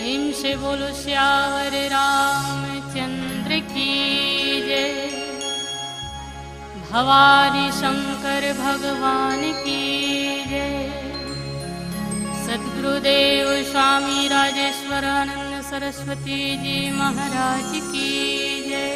प्रेम से बोलो श्यावर रामचंद्र की जय। भवानी शंकर भगवान की जय। सद्गुरुदेव स्वामी राजेश्वरानंद सरस्वती जी महाराज की जय।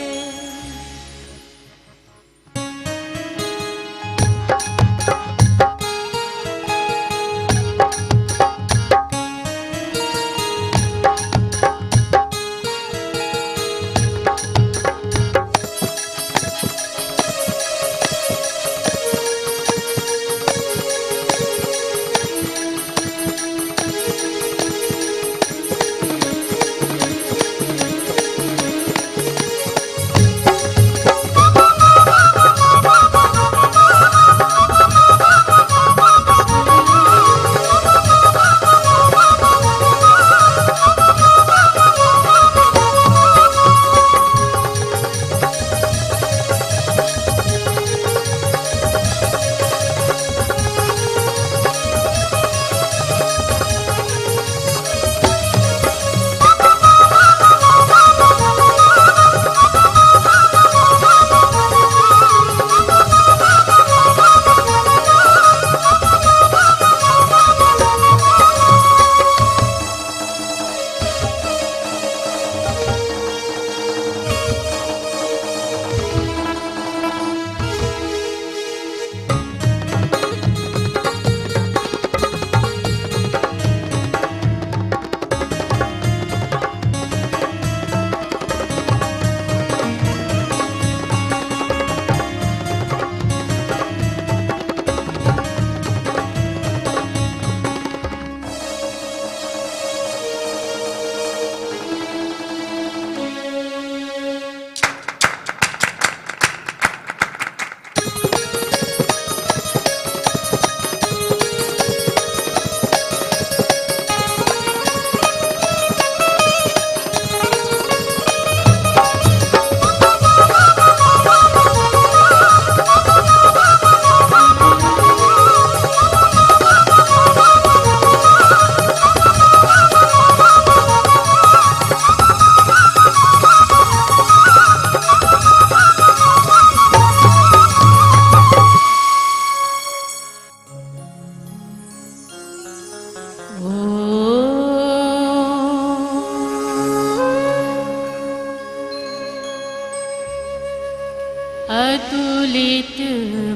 अतुलित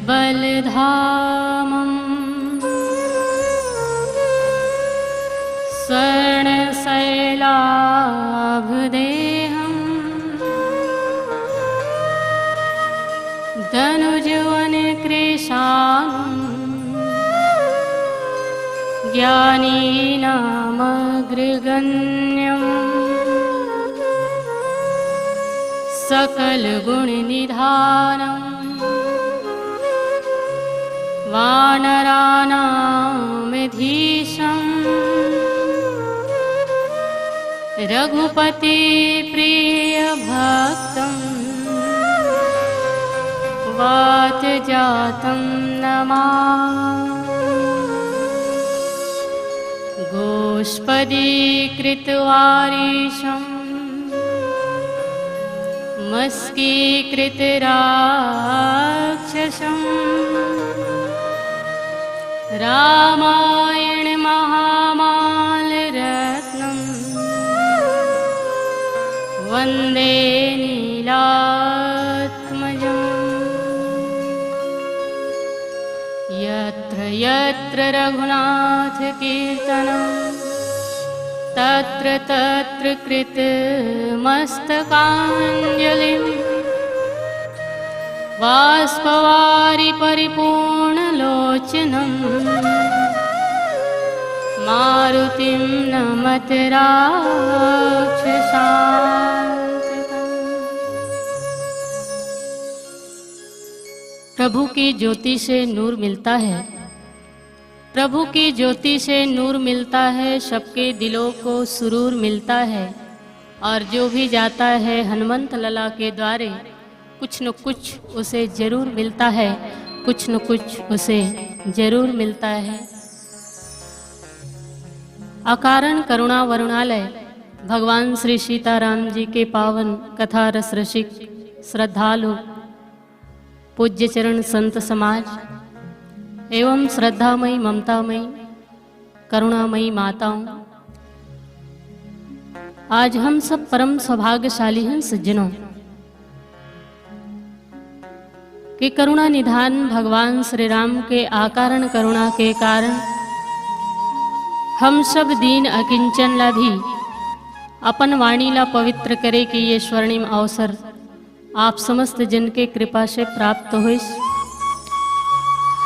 बलधामं स्वर्णशैलाभदेहं धनुजवनकृशानं ज्ञानीनामग्रगण्यम् सकलगुणनिधानं वानराणामधीशं रघुपतिप्रियभक्तं वातजातं नमामि। गोष्पदीकृतवारिशं मस्कीकृतराक्षसं रामायण महामालरत्नं वन्दे नीलात्मजम्। यत्र यत्र रघुनाथकीर्तनं तत्र तत्र कृतमस्तकाञ्जलिं बाष्पवारि परिपूर्णलोचनं मारुतिं नमत राक्षसान्तकम्। प्रभु की ज्योति से नूर मिलता है, प्रभु की ज्योति से नूर मिलता है, सबके दिलों को सुरूर मिलता है। और जो भी जाता है हनुमंत लला के द्वारे कुछ न कुछ उसे जरूर मिलता है, कुछ न कुछ उसे जरूर मिलता है। अकारण करुणा वरुणालय भगवान श्री सीताराम जी के पावन कथा रस रसिक श्रद्धालु पूज्य चरण संत समाज एवं श्रद्धामयी ममतामयी करुणामयी माताओं, आज हम सब परम सौभाग्यशाली हैं सज्जनों कि करुणा निधान भगवान श्री राम के आकारण करुणा के कारण हम सब दीन अकिंचन ला भी अपन वाणी ला पवित्र करे कि ये स्वर्णिम अवसर आप समस्त जन के कृपा से प्राप्त होइस।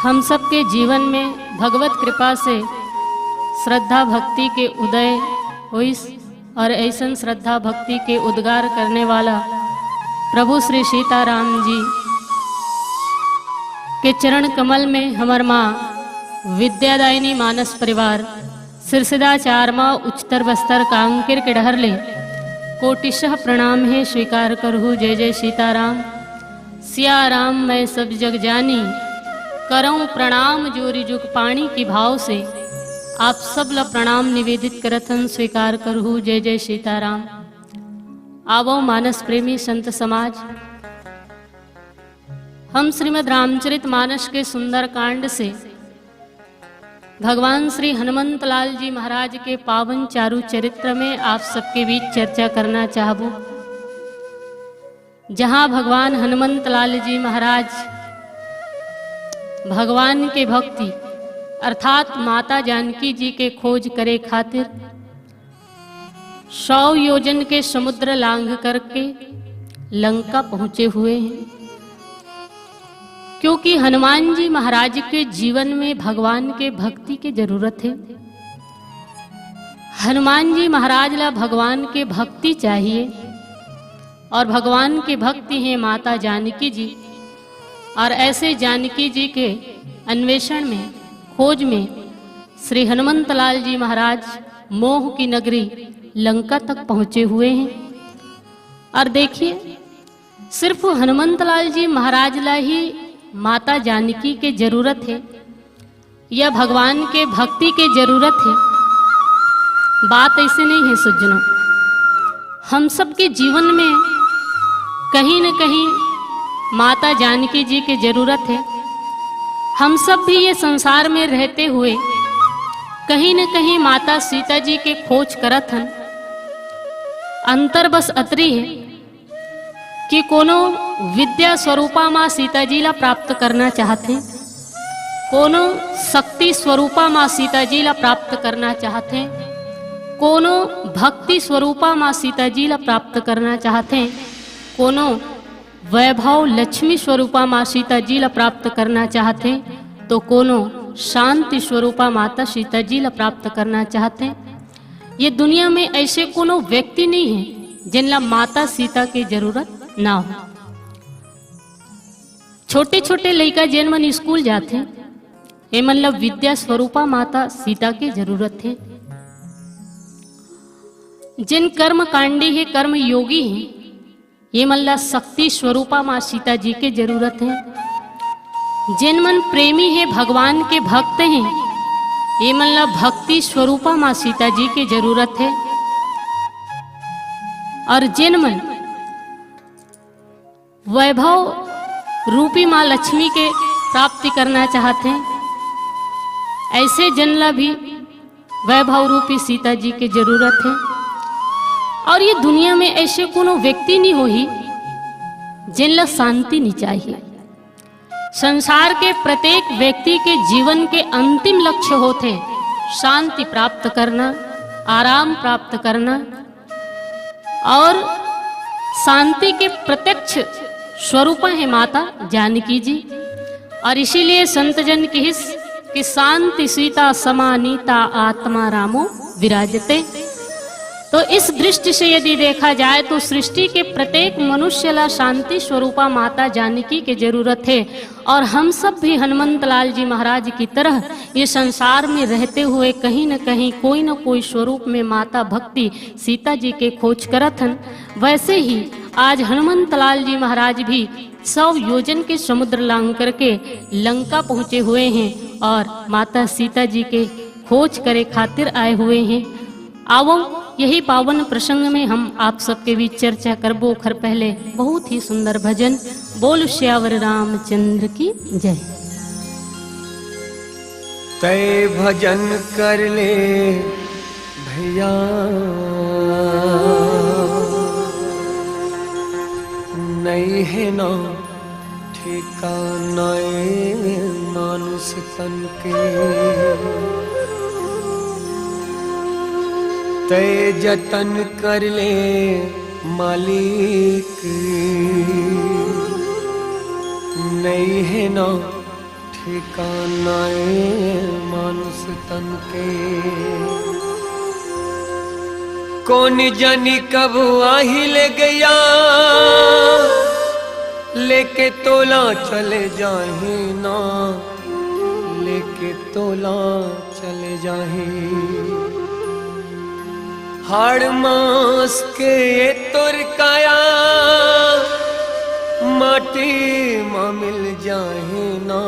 हम सबके जीवन में भगवत कृपा से श्रद्धा भक्ति के उदय होइस और ऐसन श्रद्धा भक्ति के उद्गार करने वाला प्रभु श्री सीताराम जी के चरण कमल में हमर माँ विद्यादायिनी मानस परिवार सिरसिदाचारमा उच्चतर बस्तर कांकेर के डहर ले कोटिशः प्रणाम है स्वीकार करहु। जय जय सीताराम। सिया राम मैं सब जग जानी, करऊं प्रणाम जोरी जुग पाणी की भाव से आप सब ला प्रणाम निवेदित करथन स्वीकार करहु। जय जय सीताराम। आवो मानस प्रेमी संत समाज, हम श्रीमद् रामचरित मानस के सुंदर कांड से भगवान श्री हनुमंत लाल जी महाराज के पावन चारु चरित्र में आप सबके बीच चर्चा करना चाहूँ, जहाँ भगवान हनुमंत लाल जी महाराज भगवान के भक्ति अर्थात माता जानकी जी के खोज करे खातिर 100 योजन के समुद्र लांघ करके लंका पहुंचे हुए हैं, क्योंकि हनुमान जी महाराज के जीवन में भगवान के भक्ति की जरूरत है। हनुमान जी महाराज ला भगवान के भक्ति चाहिए और भगवान की भक्ति है माता जानकी जी। और ऐसे जानकी जी के अन्वेषण में खोज में श्री हनुमंत लाल जी महाराज मोह की नगरी लंका तक पहुंचे हुए हैं। और देखिए, सिर्फ हनुमंत लाल जी महाराज ला ही माता जानकी के जरूरत है या भगवान के भक्ति के जरूरत है, बात ऐसे नहीं है सज्जनों। हम सबके जीवन में कहीं न कहीं माता जानकी जी की जरूरत है। हम सब भी ये संसार में रहते हुए कहीं न कहीं माता सीता जी के खोज करत हन। अंतर बस अतरी है कि कोनो विद्या स्वरूपा माँ सीता जी ला प्राप्त करना चाहते, कोनो शक्ति स्वरूपा माँ सीता जी ला प्राप्त करना चाहते, कोनो भक्ति स्वरूपा माँ सीता जी ला प्राप्त करना चाहते, कोनो वैभव लक्ष्मी स्वरूपा माँ सीता जी ला प्राप्त करना चाहते, तो कोनो शांति स्वरूपा माता सीता जी ला प्राप्त करना चाहते। ये दुनिया में ऐसे कोनो व्यक्ति नहीं है जिनला माता सीता की जरूरत ना हो। छोटे छोटे लड़का जिन मन स्कूल जाते ये मतलब विद्या स्वरूपा माता सीता की जरूरत है। जिन कर्म कांडी है कर्म योगी है ये मतलब शक्ति स्वरूपा माँ सीता जी की जरूरत है। जिन मन प्रेमी है भगवान के भक्त हैं ये मतलब भक्ति स्वरूपा माँ सीता जी की जरूरत है। और जिन मन वैभव रूपी माँ लक्ष्मी के प्राप्ति करना चाहते हैं, ऐसे जनला भी वैभव रूपी सीता जी की जरूरत है। और ये दुनिया में ऐसे कोनो व्यक्ति नहीं होही जिनला शांति नहीं चाहिए। संसार के प्रत्येक व्यक्ति के जीवन के अंतिम लक्ष्य होते शांति प्राप्त करना, आराम प्राप्त करना, और शांति के प्रत्यक्ष स्वरूप है माता जानकी जी। और इसीलिए संत जन की हिस कि शांति सीता समानीता आत्मा रामो विराजते। तो इस दृष्टि से यदि देखा जाए तो सृष्टि के प्रत्येक मनुष्य ला शांति स्वरूपा माता जानकी की जरूरत है। और हम सब भी हनुमंत लाल जी महाराज की तरह ये संसार में रहते हुए कहीं न कहीं कोई न कोई स्वरूप में माता भक्ति सीता जी के खोज करत हन। वैसे ही आज हनुमंत लाल जी महाराज भी 100 योजन के समुद्र लांघ करके लंका पहुँचे हुए हैं और माता सीता जी के खोज करे खातिर आए हुए हैं। आओ यही पावन प्रसंग में हम आप सबके बीच चर्चा करबो खर पहले बहुत ही सुंदर भजन बोल श्यावर रामचंद्र की जय। तय भजन कर ले भैया नहीं है ना ठिकाना मानुष तन के। तय जतन कर ले मालिक नहीं है ना ठिकाना मानुष तन के। कौन जानी कब आही ले गया लेके तोला चले जाही ना लेके तोला चले जाही। हाड़ मास के ये तुर काया माटी माँ मिल जाहे ना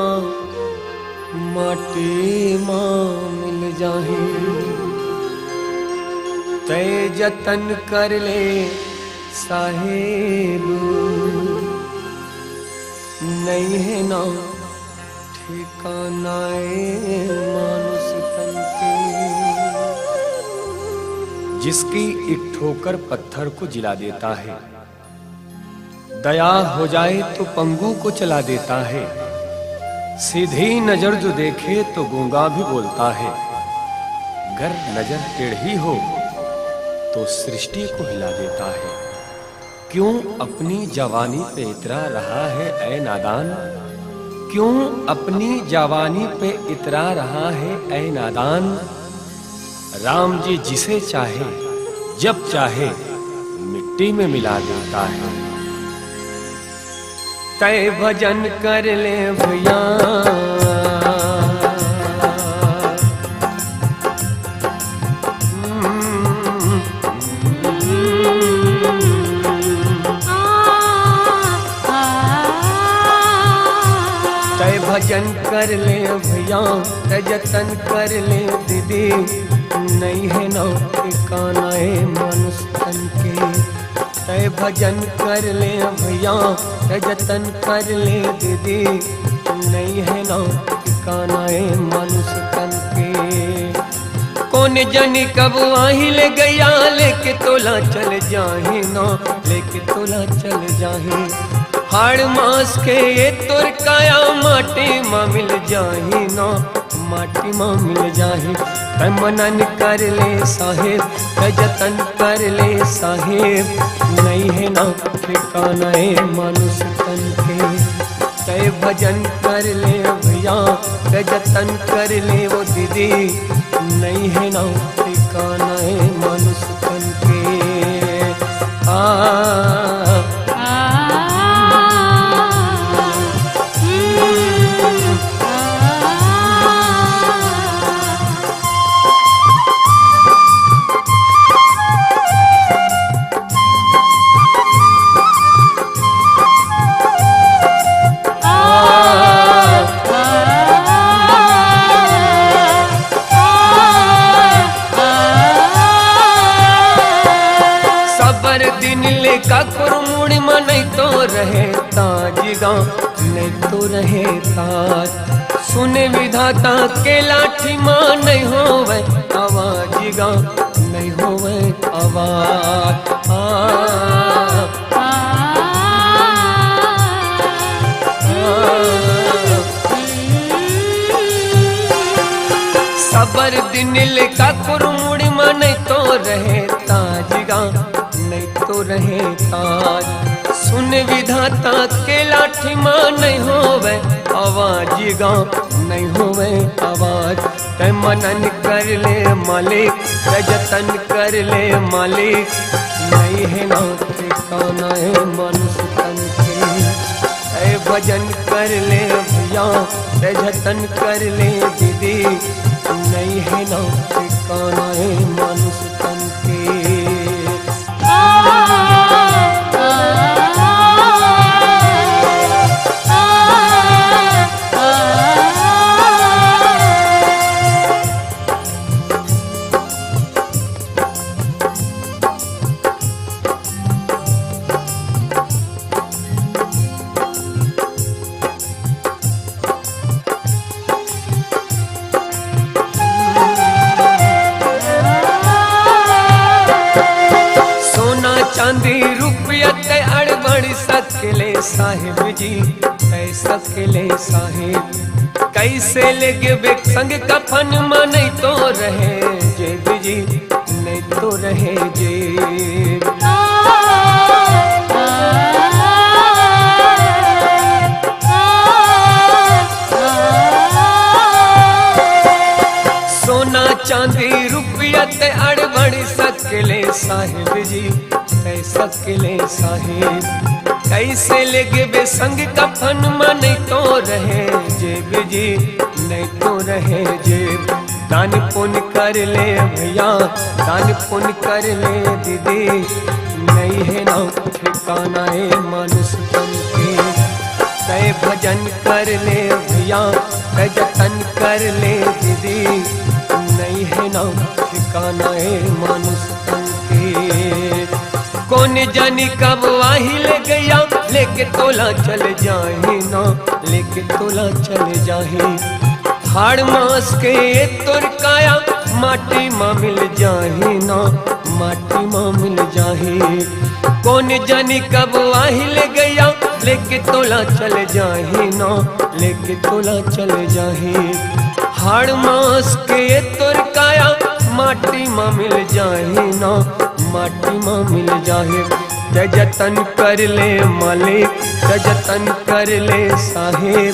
माटी माँ मिल जाहे। तय जतन कर ले साहेब नहीं है ना ठिकाना मानुष तन के। जिसकी एक ठोकर पत्थर को जिला देता है, दया हो जाए तो पंगु को चला देता है। सीधी नजर जो देखे तो गूंगा भी बोलता है। गर नजर टेढ़ी हो तो सृष्टि को हिला देता है। क्यों अपनी जवानी पे इतरा रहा है ऐ नादान, क्यों अपनी जवानी पे इतरा रहा है ऐ नादान। राम जी जिसे चाहे जब चाहे मिट्टी में मिला देता है। तय भजन कर ले भैया तय भजन कर ले भैया तय जतन कर ले दीदी नहीं है ना ठिकाना मानुष तन के। तय भजन कर ले भैया तय जतन कर ले दीदी नहीं है ना ठिकाना मानुष तन के। कौन जानी कब आही ले गया लेके तोला चल जाहे ना लेके तोला चल जाहे। हाड़ मास के ये तुर काया माटी माँ मिल जाही ना माटी माँ मिल जाही। तय मनन कर ले साहेब तय जतन कर ले साहेब नहीं है ना ठिकाना मानुष तन के। तय भजन कर ले भैया तय जतन कर ले वो दीदी नहीं है ना ठिकाना मानुष तन के। कुरमुड़ी में नहीं तो रहे ताजगा नहीं तो रहे ताज। सुने विधाता के लाठी माँ नहीं होवे आवाजिगा नहीं होवे आवाज। सबर दिन लेका कुरमुड़ी में नहीं तो रहे ताजगा नहीं तो रहे ताज। सुन विधाता के लाठी माँ नहीं होवे आवाजिगा नहीं होवे आवाज। तय मनन कर ले मालिक तय जतन कर ले मालिक नहीं है ना ठिकाना मानुष तन के। तय भजन कर ले भैया तय जतन कर ले दीदी नहीं है ना ठिकाना मानुष तन के। चांदी रुपया ते अड़बड़ सकले साहिब जी, तै सकले साहिब। कैसे लेगे संग कफन में नहीं तो रहे जेब जी, नहीं तो रहे जेब। सोना चांदी रुपया ते अड़बड़ सकले साहिब जी, तै सकले साहिब। कैसे लेगे बेसंग कफन में नहीं तो रहे जेब जी, नहीं तो रहे जेब। दान पुण्य कर ले भैया, दान पुण्य कर ले दीदी, नहीं है ना ठिकाना है मनुष्य तन के। तय भजन कर ले भैया, तय जतन कर ले दीदी, नहीं है ना ठिकाना है मनुष्य तन के। कौन जानी कब वाही ले गया, लेके तोला चल जाही ना, लेके तोला चल जाही। हाड़ मास के तुरकाया माटी माँ मिल जाही ना, माटी माँ मिल जाही। कौन जानी कब वाही ले गया, लेके तोला चल जाही ना, लेके तोला चल जाही। हाड़ मास के तुरकाया माटी माँ मिल जाही ना, माटी माँ मिल जाहे। जय जतन कर ले मालिक, जय जतन कर ले साहेब,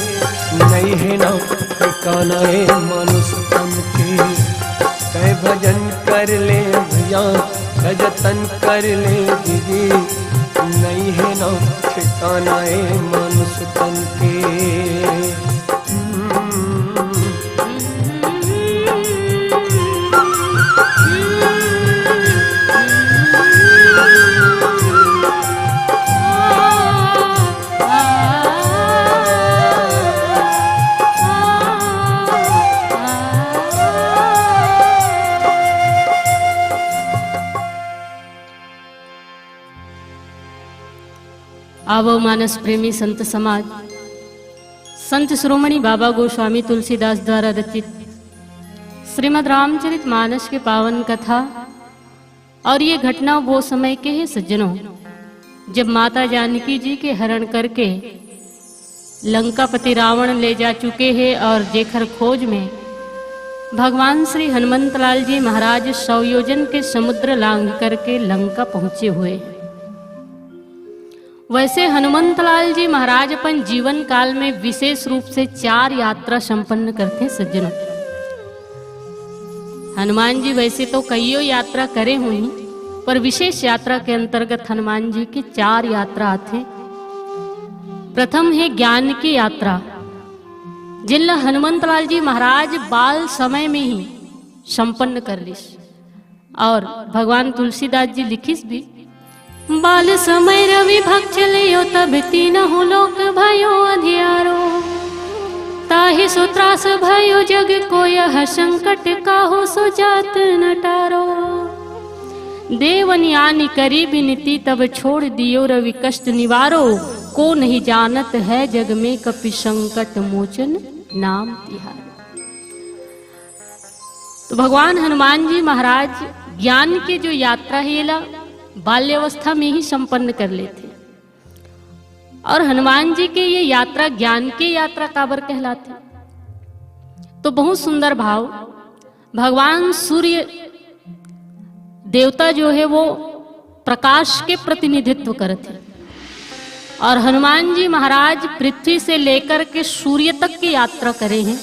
नहीं है ना ठिकाना है मनुष्य तन के। जय भजन कर ले भैया, जय जतन कर ले दीदी, नहीं है ना ठिकाना है मनुष्य तन के। आवो मानस प्रेमी संत समाज, संत श्रोमणी बाबा गोस्वामी तुलसीदास द्वारा रचित श्रीमद् रामचरित मानस के पावन कथा। और ये घटना वो समय के है सज्जनों, जब माता जानकी जी के हरण करके लंकापति रावण ले जा चुके हैं और जेखर खोज में भगवान श्री हनुमंतलाल जी महाराज 100 योजन के समुद्र लांघ करके लंका पहुंचे हुए। वैसे हनुमंतलाल जी महाराज अपन जीवन काल में विशेष रूप से 4 यात्रा संपन्न करते सज्जनों। हनुमान जी वैसे तो कईयों यात्रा करे हुई, पर विशेष यात्रा के अंतर्गत हनुमान जी की 4 यात्रा आते। प्रथम है ज्ञान की यात्रा, जिनला हनुमंतलाल जी महाराज बाल समय में ही संपन्न कर लिस। और भगवान तुलसीदास जी लिखिस भी, बाल समय रवि भक्त चलियो तब तीनहु लोक भयो अधियारो, ताहि सो त्रास भयो जग को यह संकट काहू सो जात न टारो। देवन यानी करी विनती तब छोड़ दियो रवि कष्ट निवारो, को नहीं जानत है जग में कपि संकट मोचन नाम तिहारो। तो भगवान हनुमान जी महाराज ज्ञान की जो यात्रा है बाल्यावस्था में ही संपन्न कर लेते। और हनुमान जी के ये यात्रा ज्ञान की यात्रा काबर कहलाते, तो बहुत सुंदर भाव। भगवान सूर्य देवता जो है वो प्रकाश के प्रतिनिधित्व करते, और हनुमान जी महाराज पृथ्वी से लेकर के सूर्य तक की यात्रा करे हैं।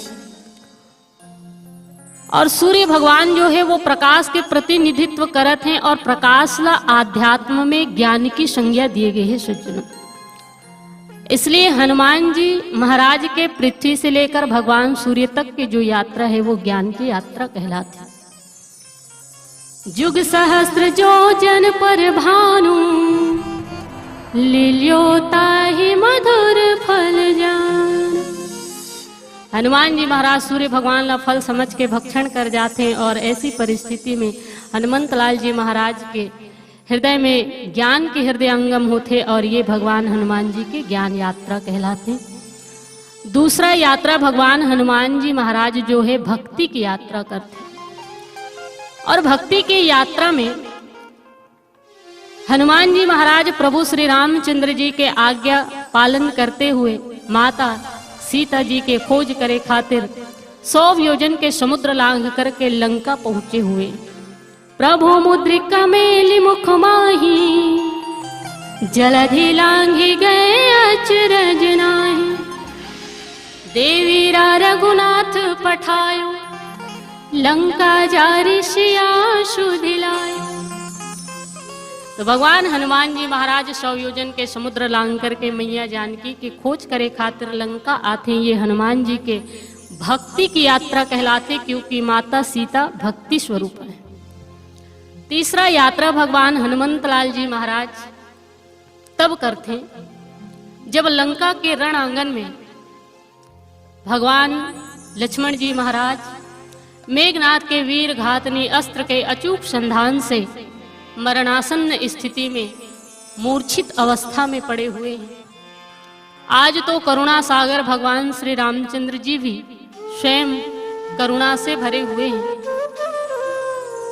और सूर्य भगवान जो है वो प्रकाश के प्रतिनिधित्व करत हैं, और प्रकाश ला आध्यात्म में ज्ञान की संज्ञा दिए गए हैं सज्जनों। इसलिए हनुमान जी महाराज के पृथ्वी से लेकर भगवान सूर्य तक की जो यात्रा है वो ज्ञान की यात्रा कहलाती है। जुग सहस्त्र जो जन पर भानु, लिलियो ताहि मधुर फल जान। हनुमान जी महाराज सूर्य भगवान ला फल समझ के भक्षण कर जाते हैं, और ऐसी परिस्थिति में हनुमंतलाल जी महाराज के हृदय में ज्ञान के हृदयंगम होते, और ये भगवान हनुमान जी के ज्ञान यात्रा कहलाते। दूसरा यात्रा भगवान हनुमान जी महाराज जो है भक्ति की यात्रा करते, और भक्ति की यात्रा में हनुमान जी महाराज प्रभु श्री रामचंद्र जी के आज्ञा पालन करते हुए माता सीता जी के खोज करे खातिर 100 योजन के समुद्र लांघ करके लंका पहुंचे हुए। प्रभु मुद्रिका मेलि मुख माही, जलधि लांघि गए अचरज नाहि। देवीरा रघुनाथ पठायो, लंका जारि सिया सुधिलायो। तो भगवान हनुमान जी महाराज 100 योजन के समुद्र लांघ करके मैया जानकी की खोज करे खातिर लंका आते। ये हनुमान जी के भक्ति की यात्रा कहलाते, क्योंकि माता सीता भक्ति स्वरूप है। तीसरा यात्रा भगवान हनुमंत लाल जी महाराज तब करते जब लंका के रण आंगन में भगवान लक्ष्मण जी महाराज मेघनाथ के वीर घातनी अस्त्र के अचूक संधान से मरणासन्न स्थिति में मूर्छित अवस्था में पड़े हुए हैं। आज तो करुणा सागर भगवान श्री रामचंद्र जी भी स्वयं करुणा से भरे हुए हैं,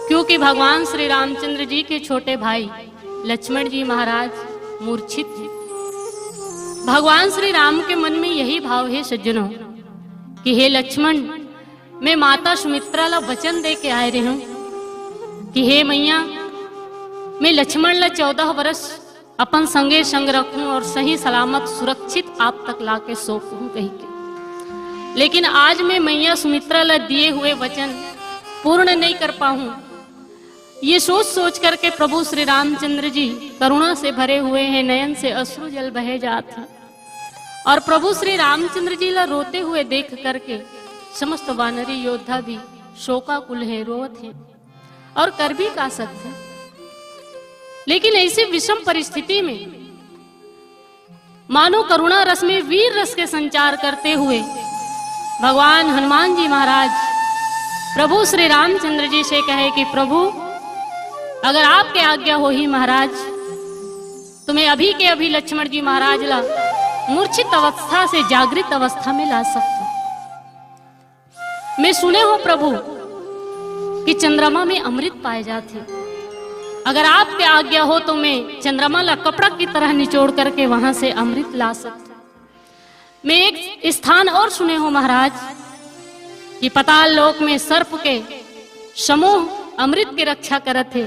क्योंकि भगवान श्री रामचंद्र जी के छोटे भाई लक्ष्मण जी महाराज मूर्छित हैं। भगवान श्री राम के मन में यही भाव है सज्जनों कि हे लक्ष्मण, मैं माता सुमित्रा ला वचन दे के आए रहे हूं कि हे मैया, मैं लक्ष्मण ला 14 वर्ष अपन संगे संग रखूं और सही सलामत सुरक्षित आप तक लाके सौंपूं कही के। लेकिन आज मैं मैया सुमित्रा ला दिए हुए वचन पूर्ण नहीं कर पाऊं। ये सोच सोच करके प्रभु श्री रामचंद्र जी करुणा से भरे हुए हैं, नयन से अश्रु जल बहे जाते हैं। और प्रभु श्री रामचंद्र जी ला रोते हुए देख करके समस्त वानरी योद्धा भी शोकाकुल है, रोवत है और कर भी का सकते। लेकिन ऐसी विषम परिस्थिति में मानो करुणा रस में वीर रस के संचार करते हुए भगवान हनुमान जी महाराज प्रभु श्री रामचंद्र जी से कहे कि प्रभु, अगर आपके आज्ञा हो ही महाराज, तो मैं अभी के अभी लक्ष्मण जी महाराज ला मूर्छित अवस्था से जागृत अवस्था में ला सकता। मैं सुने हो प्रभु कि चंद्रमा में अमृत पाए जाते, अगर आपके आज्ञा हो तो मैं चंद्रमा ला कपड़ा की तरह निचोड़ करके वहां से अमृत ला सकता। मैं एक स्थान और सुने हो महाराज कि पाताल लोक में सर्प के समूह अमृत की रक्षा करत थे।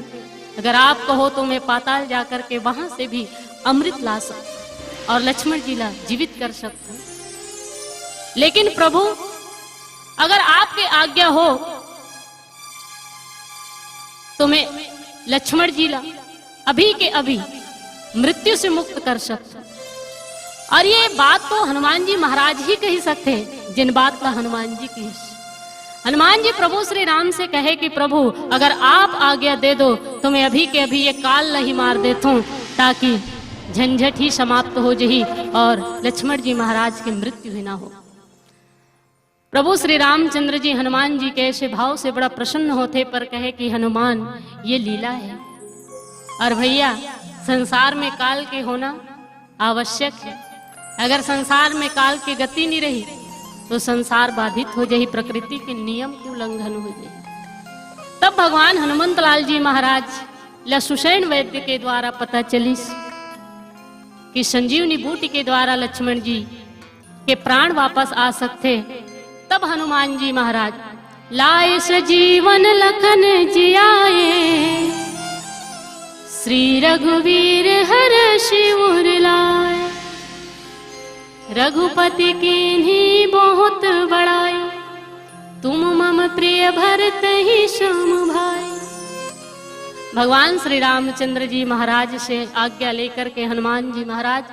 अगर आप कहो तो मैं पाताल जाकर के वहां से भी अमृत ला सकता और लक्ष्मण जी ला जीवित कर सकता। लेकिन प्रभु, अगर आपके आज्ञा हो तो मैं लक्ष्मण जी ला अभी के अभी मृत्यु से मुक्त कर सकता। और ये बात तो हनुमान जी महाराज ही कही सकते हैं, जिन बात का हनुमान जी की। हनुमान जी प्रभु श्री राम से कहे कि प्रभु, अगर आप आज्ञा दे दो तो मैं अभी के अभी ये काल नहीं मार देता हूं, ताकि झंझट ही समाप्त हो जाही और लक्ष्मण जी महाराज की मृत्यु ही ना हो। प्रभु श्री रामचंद्र जी हनुमान जी के ऐसे भाव से बड़ा प्रसन्न होते, पर कहे कि हनुमान, ये लीला है। और भैया, संसार में काल के होना आवश्यक है। अगर संसार में काल की गति नहीं रही तो संसार बाधित हो जाए, प्रकृति के नियम के उल्लंघन हो जाए। तब भगवान हनुमंत लाल जी महाराज लसुसैन वैद्य के द्वारा पता चली कि संजीवनी बूटी के द्वारा लक्ष्मण जी के प्राण वापस आ सकते। तब हनुमान जी महाराज लाए सजीवन लखन जियाए, श्री रघुवीर हर्षि उर लाए। रघुपति कीन्ही बहुत बड़ाई, तुम मम प्रिय भरत ही सम भाई। भगवान श्री रामचंद्र जी महाराज से आज्ञा लेकर के हनुमान जी महाराज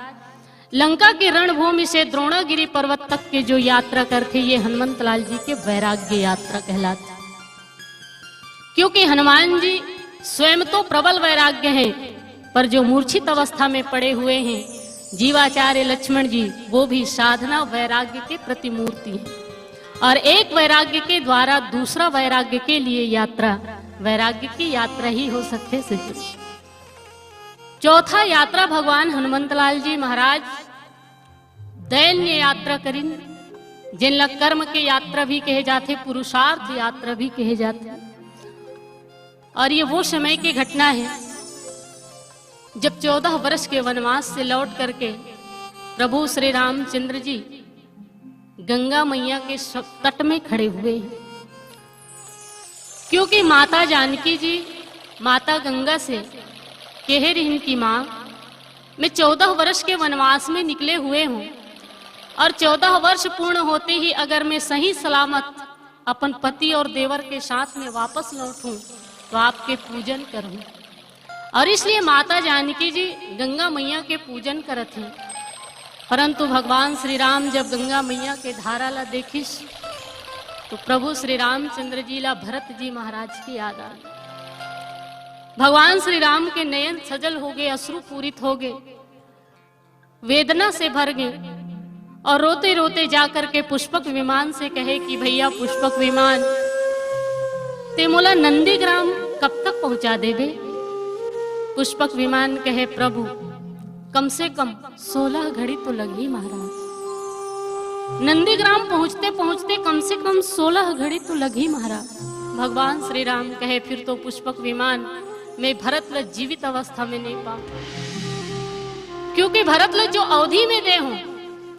लंका की रणभूमि से द्रोणागिरी पर्वत तक की जो यात्रा करते, ये हनुमंत लाल जी के वैराग्य यात्रा कहलाती। क्योंकि हनुमान जी स्वयं तो प्रबल वैराग्य हैं, पर जो मूर्छित अवस्था में पड़े हुए हैं जीवाचार्य लक्ष्मण जी, वो भी साधना वैराग्य के प्रतिमूर्ति हैं। और एक वैराग्य के द्वारा दूसरा वैराग्य के लिए यात्रा वैराग्य की यात्रा ही हो सकते सिद्ध। चौथा यात्रा भगवान हनुमंत लाल जी महाराज दैन्य यात्रा करें, जिन कर्म के यात्रा भी कहे जाते, पुरुषार्थ यात्रा भी कहे जाते। और ये वो समय की घटना है जब 14 वर्ष के वनवास से लौट करके प्रभु श्री रामचंद्र जी गंगा मैया के तट में खड़े हुए हैं, क्योंकि माता जानकी जी माता गंगा से कह रही की माँ, मैं 14 वर्ष के वनवास में निकले हुए हूँ और 14 वर्ष पूर्ण होते ही अगर मैं सही सलामत अपन पति और देवर के साथ में वापस लौटूं तो आपके पूजन करूं। और इसलिए माता जानकी जी गंगा मैया के पूजन करत हैं। परंतु भगवान श्री राम जब गंगा मैया के धारा ला देखिस तो प्रभु श्री रामचंद्र जी ला भरत जी महाराज की याद आ गई। भगवान श्री राम के नयन सजल हो गए, अश्रु पूरित हो गए, वेदना से भर गए और रोते रोते जाकर के पुष्पक विमान से कहे कि भैया पुष्पक विमान ते मोला नंदीग्राम कब तक पहुंचा देबे। पुष्पक विमान कहे प्रभु कम से कम 16 घड़ी तो लगी महाराज। नंदीग्राम पहुंचते पहुंचते कम से कम 16 घड़ी तो लगी महाराज। भगवान श्री राम कहे फिर तो पुष्पक विमान मैं भरत ल जीवित अवस्था में नहीं पाऊं, क्योंकि भरत ल जो अवधि में दे हूं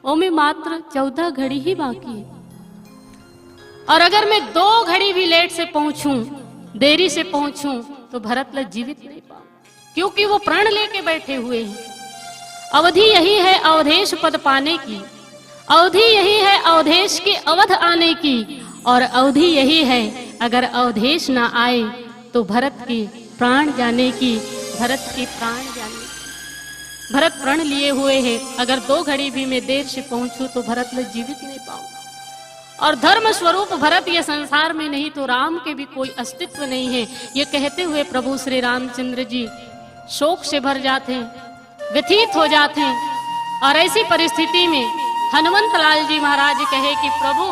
वो में मात्र 14 घड़ी ही बाकी है। और अगर मैं 2 घड़ी भी लेट से पहुंचूं, देरी से पहुंचूं तो भरत ल जीवित नहीं पाऊं, क्योंकि वो प्राण लेके बैठे हुए हैं। अवधि यही है अवधेश पद पाने की, अवधि यही है अवधेश के अवध आने की, और अवधि यही है अगर अवधेश ना आए तो भरत की प्राण जाने की, भरत की प्राण जाने की। भरत प्रण लिए हुए हैं, अगर 2 घड़ी भी मैं देर से पहुंचूं तो भरत ल जीवित नहीं पाऊं। और धर्म स्वरूप भरत ये संसार में नहीं तो राम के भी कोई अस्तित्व नहीं है। ये कहते हुए प्रभु श्री रामचंद्र जी शोक से भर जाते हैं, व्यथित हो जाते हैं। और ऐसी परिस्थिति में हनुमंत लाल जी महाराज कहे कि प्रभु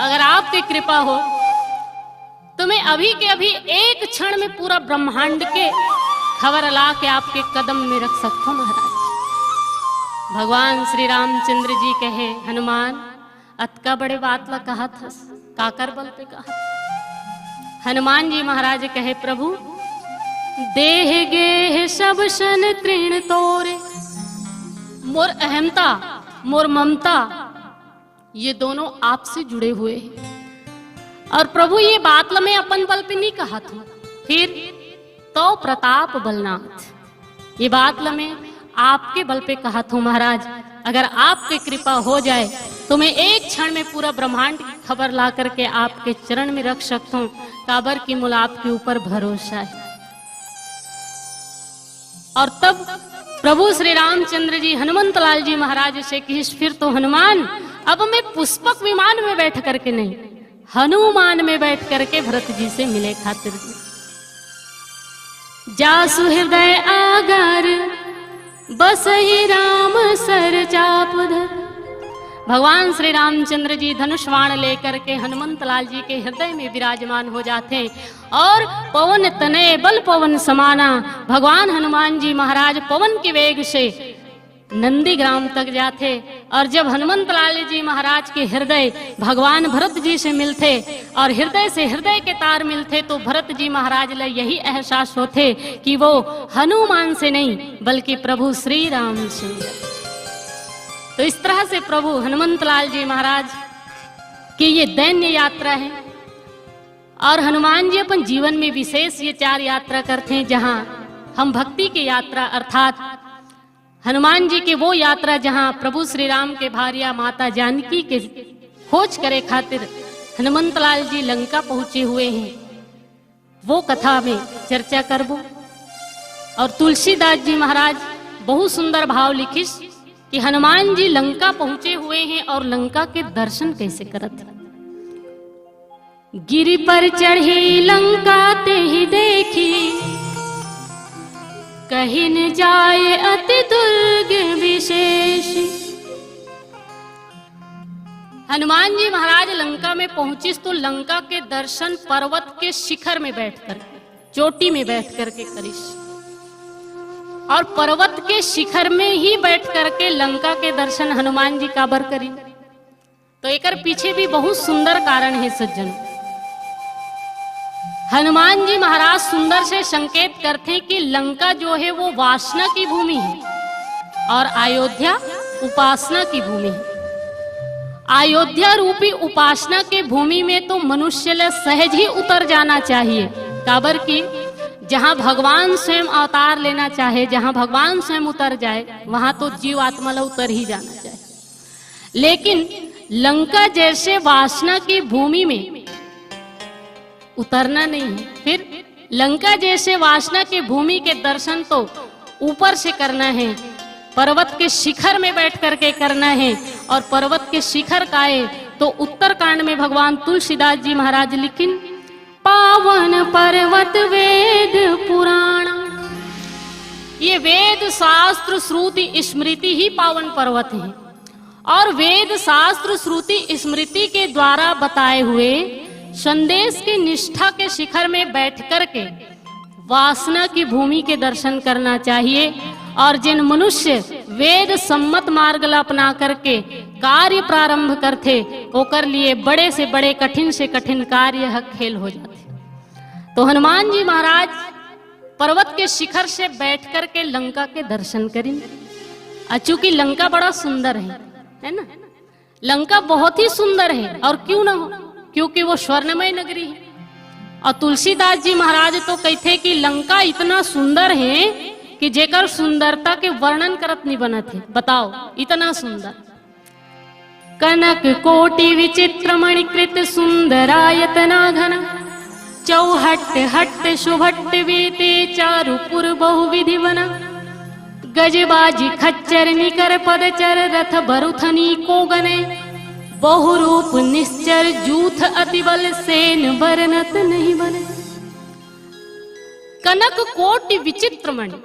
अगर आपकी कृपा हो तो मैं अभी के अभी एक क्षण में पूरा ब्रह्मांड के खबर ला के आपके कदम में रख सकता हूं महाराज। भगवान श्री रामचंद्र जी कहे हनुमान अतका बड़े बात ला कहा था, काकर बल पे कहा। हनुमान जी महाराज कहे प्रभु देह गेह सब सन तृण तोरे, मोर अहमता मोर ममता ये दोनों आपसे जुड़े हुए हैं। और प्रभु ये बात मैं अपन बल पे नहीं कहा था, फिर तो प्रताप बलनाथ ये बात मैं आपके बल पे कहा था महाराज। अगर आपकी कृपा हो जाए तो मैं एक क्षण में पूरा ब्रह्मांड की खबर ला करके आपके चरण में रख सकता हूँ। काबर की मूल आपके ऊपर भरोसा है। और तब प्रभु श्री रामचंद्र जी हनुमंत लाल जी महाराज से कि फिर तो हनुमान अब मैं पुष्पक विमान में बैठ करके नहीं, हनुमान में बैठ करके भरत जी से मिले खातिर जासु हृदय आगर बसहि राम सर चापधर। भगवान श्री रामचंद्र जी धनुष बाण लेकर के हनुमंत लाल जी के हृदय में विराजमान हो जाते हैं। और पवन तनय बल पवन समाना, भगवान हनुमान जी महाराज पवन के वेग से नंदीग्राम तक जाते। और जब हनुमंत लाल जी महाराज के हृदय भगवान भरत जी से मिलते और हृदय से हृदय के तार मिलते तो भरत जी महाराज ला यही एहसास होते कि वो हनुमान से नहीं बल्कि प्रभु श्री राम से। तो इस तरह से प्रभु हनुमंत लाल जी महाराज की ये दैन्य यात्रा है। और हनुमान जी अपन जीवन में विशेष ये 4 यात्रा करते हैं, जहां हम भक्ति की यात्रा अर्थात हनुमान जी के वो यात्रा जहां प्रभु श्री राम के भार्या माता जानकी के खोज करे खातिर हनुमंत लाल जी लंका पहुंचे हुए हैं, वो कथा में चर्चा करबो। और तुलसीदास जी महाराज बहुत सुंदर भाव लिखिस कि हनुमान जी लंका पहुंचे हुए हैं और लंका के दर्शन कैसे करत। गिरि पर चढ़ी लंका ते ही देखी, कहीं न जाए अति दुर्ग विशेष। हनुमान जी महाराज लंका में पहुंचिस तो लंका के दर्शन पर्वत के शिखर में बैठकर, चोटी में बैठ करके करिस। और पर्वत के शिखर में ही बैठ करके लंका के दर्शन हनुमान जी काबर करी। तो एकर पीछे भी बहुत सुंदर कारण है सज्जन। हनुमान जी महाराज सुंदर से संकेत करते हैं कि लंका जो है वो वासना की भूमि है और अयोध्या उपासना की भूमि है। अयोध्या रूपी उपासना के भूमि में तो मनुष्य ले सहज ही उतर जाना चाहिए। काबर की जहां भगवान स्वयं अवतार लेना चाहे, जहां भगवान स्वयं उतर जाए, वहां तो जीव आत्मा ला उतर ही जाना चाहिए। लेकिन लंका जैसे वासना की भूमि में उतरना नहीं है। फिर लंका जैसे वासना की भूमि के दर्शन तो ऊपर से करना है, पर्वत के शिखर में बैठ करके करना है। और पर्वत के शिखर का है तो उत्तरकांड में भगवान तुलसीदास जी महाराज लिखिन, पावन पर्वत वेद पुराण। ये वेद शास्त्र श्रुति स्मृति ही पावन पर्वत है और वेद शास्त्र श्रुति स्मृति के द्वारा बताए हुए संदेश की निष्ठा के शिखर में बैठ करके वासना की भूमि के दर्शन करना चाहिए। और जिन मनुष्य वेद सम्मत मार्ग ला अपना करके कार्य प्रारंभ करते ओकर लिए बड़े से बड़े कठिन से कठिन कार्य हक खेल हो जाते। तो हनुमान जी महाराज पर्वत के शिखर से बैठ करके लंका के दर्शन करें। चूंकि लंका बड़ा सुंदर है ना, लंका बहुत ही सुंदर है और क्यों ना हो, क्योंकि वो स्वर्णमय नगरी है। और तुलसीदास जी महाराज तो कहते कि लंका इतना सुंदर है कि जेकर सुंदरता के वर्णन करत नहीं बनत है। बताओ, इतना सुंदर। कनक कोटि विचित्र मणिकृत सुंदरायतना घन, चौहट हट्ट शुभट्ट वेते चारुपुर बहुविधि वन, गजबाजी खच्चर निकर पदचर रथ बरुथनी को गने, बहुरूप निश्चर जूथ अतिबल सेन बरनत नहीं बने। कनक कोटि विचित्र मणि,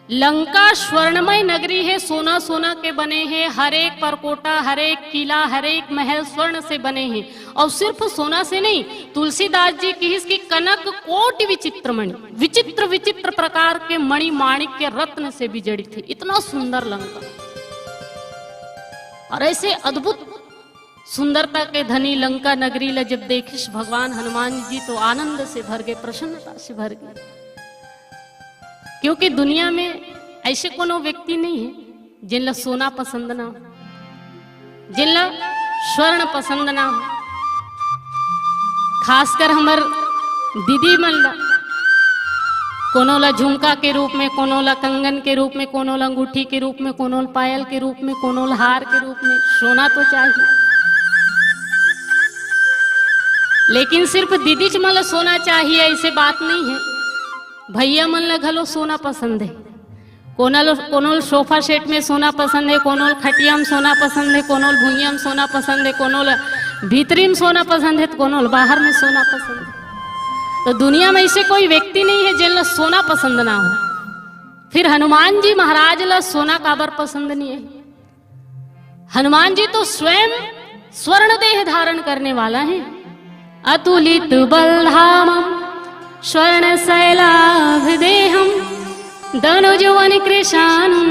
लंका स्वर्णमय नगरी है, सोना सोना के बने हैं। हर एक परकोटा, हर एक किला, हर एक महल स्वर्ण से बने हैं। और सिर्फ सोना से नहीं, तुलसीदास जी की इसकी कनक कोटि विचित्र मणि, विचित्र विचित्र प्रकार के मणि माणिक के रत्न से भी जड़ित थे। इतना सुंदर लंका और ऐसे अद्भुत सुंदरता के धनी लंका नगरी ला जब देखिस भगवान हनुमान जी तो आनंद से भर गए, प्रसन्नता से भर गए। क्योंकि दुनिया में ऐसे कोनो व्यक्ति नहीं है जिनला सोना पसंद ना हो, जिनला स्वर्ण पसंद ना हो। खासकर हमर दीदी मन ला कोनो ला झुमका के रूप में, कोनो ला कंगन के रूप में, कोनो ला अंगूठी के रूप में, कोनो ला पायल के रूप में, कोनो ला हार के रूप में सोना तो चाहिए। लेकिन सिर्फ दीदी च मन सोना चाहिए ऐसे बात नहीं है। भैया मन ला घलो सोना पसंद है। कोनो सोफा सेट में सोना पसंद है, कोनो खटिया में सोना पसंद है, कोनो भुइया में सोना पसंद है, कोनो भीतरी में सोना पसंद है, तो कोनो बाहर में सोना पसंद है। तो दुनिया में ऐसे कोई व्यक्ति नहीं है जिनला सोना पसंद ना हो। फिर हनुमान जी महाराज ला सोना काबर पसंद नहीं है? हनुमान जी तो स्वयं स्वर्ण देह धारण करने वाला है। अतुलित बलधामम स्वर्ण शैलाभदेहम धनुजवन कृशानम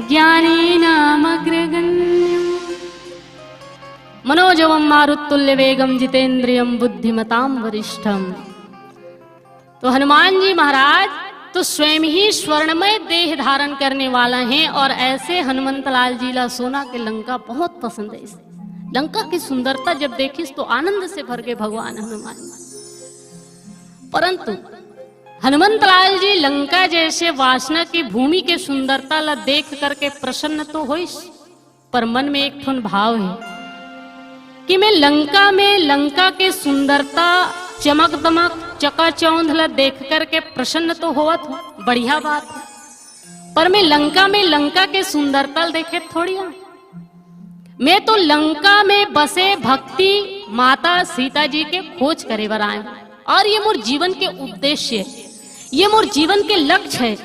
ज्ञानी नामग्रगण्यम, मनोजवम मारुतुल्य वेगम जितेन्द्रियम बुद्धिमताम वरिष्ठम। तो हनुमान जी महाराज तो स्वयं ही स्वर्णमय देह धारण करने वाला है। और ऐसे हनुमंतलाल जी ला सोना के लंका बहुत पसंद है। इसे लंका की सुंदरता जब देखिस तो आनंद से भर गए भगवान हनुमान। परंतु हनुमंतलाल जी लंका जैसे वासना की भूमि के सुंदरता ला देख करके प्रसन्न तो होइस, पर मन में एक ठन भाव है कि मैं लंका में लंका के सुंदरता चमक दमक चकाचौंध ला देख करके प्रसन्न तो होवत हूँ, बढ़िया बात है। पर मैं लंका में लंका के सुंदरता देखे थोड़ी हूँ। मैं तो लंका में बसे भक्ति माता सीता जी के खोज करे बर आए हूँ। और ये मोर जीवन के उद्देश्य है, ये मोर जीवन के लक्ष्य है।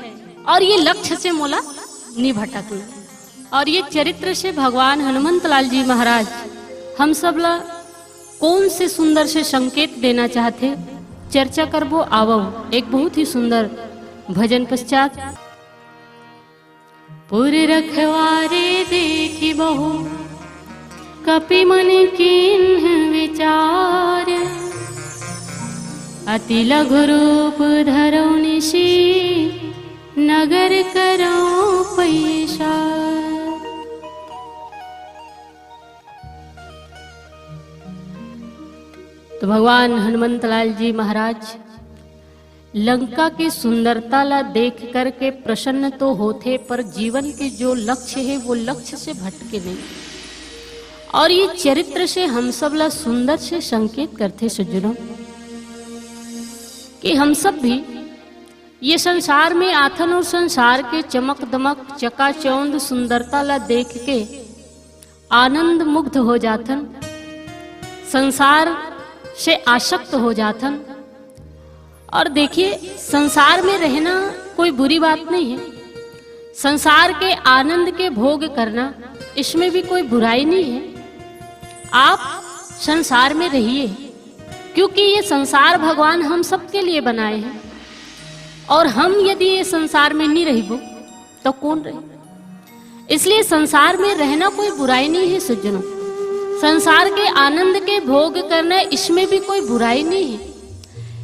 और ये लक्ष्य से मोला नहीं भटकना। और ये चरित्र से भगवान हनुमंतलाल जी महाराज हम सब ला कौन से सुंदर से संकेत देना चाहते, चर्चा करबो आवो। एक बहुत ही सुंदर भजन पश्चात। पुर रखवारे देखी बहु कपि मन कीन्ह विचार, अति लघु रूप धरो निशी नगर करो पैसा। तो भगवान हनुमंतलाल जी महाराज लंका की सुंदरता ला देख करके प्रसन्न तो होते, पर जीवन के जो लक्ष्य है वो लक्ष्य से भटके नहीं। और ये चरित्र से हम सब ला सुंदर से संकेत करते सज्जनों कि हम सब भी ये संसार में आथन और संसार के चमक दमक चकाचौंध सुंदरता ला देख के आनंद मुग्ध हो जाथन, संसार से आसक्त हो जाथन। और देखिए, संसार में रहना कोई बुरी बात नहीं है, संसार के आनंद के भोग करना इसमें भी कोई बुराई नहीं है। आप संसार में रहिए, क्योंकि ये संसार भगवान हम सबके लिए बनाए हैं। और हम यदि ये संसार में नहीं रहिबो तो कौन रहे। इसलिए संसार में रहना कोई बुराई नहीं है सज्जनों, संसार के आनंद के भोग करना इसमें भी कोई बुराई नहीं है।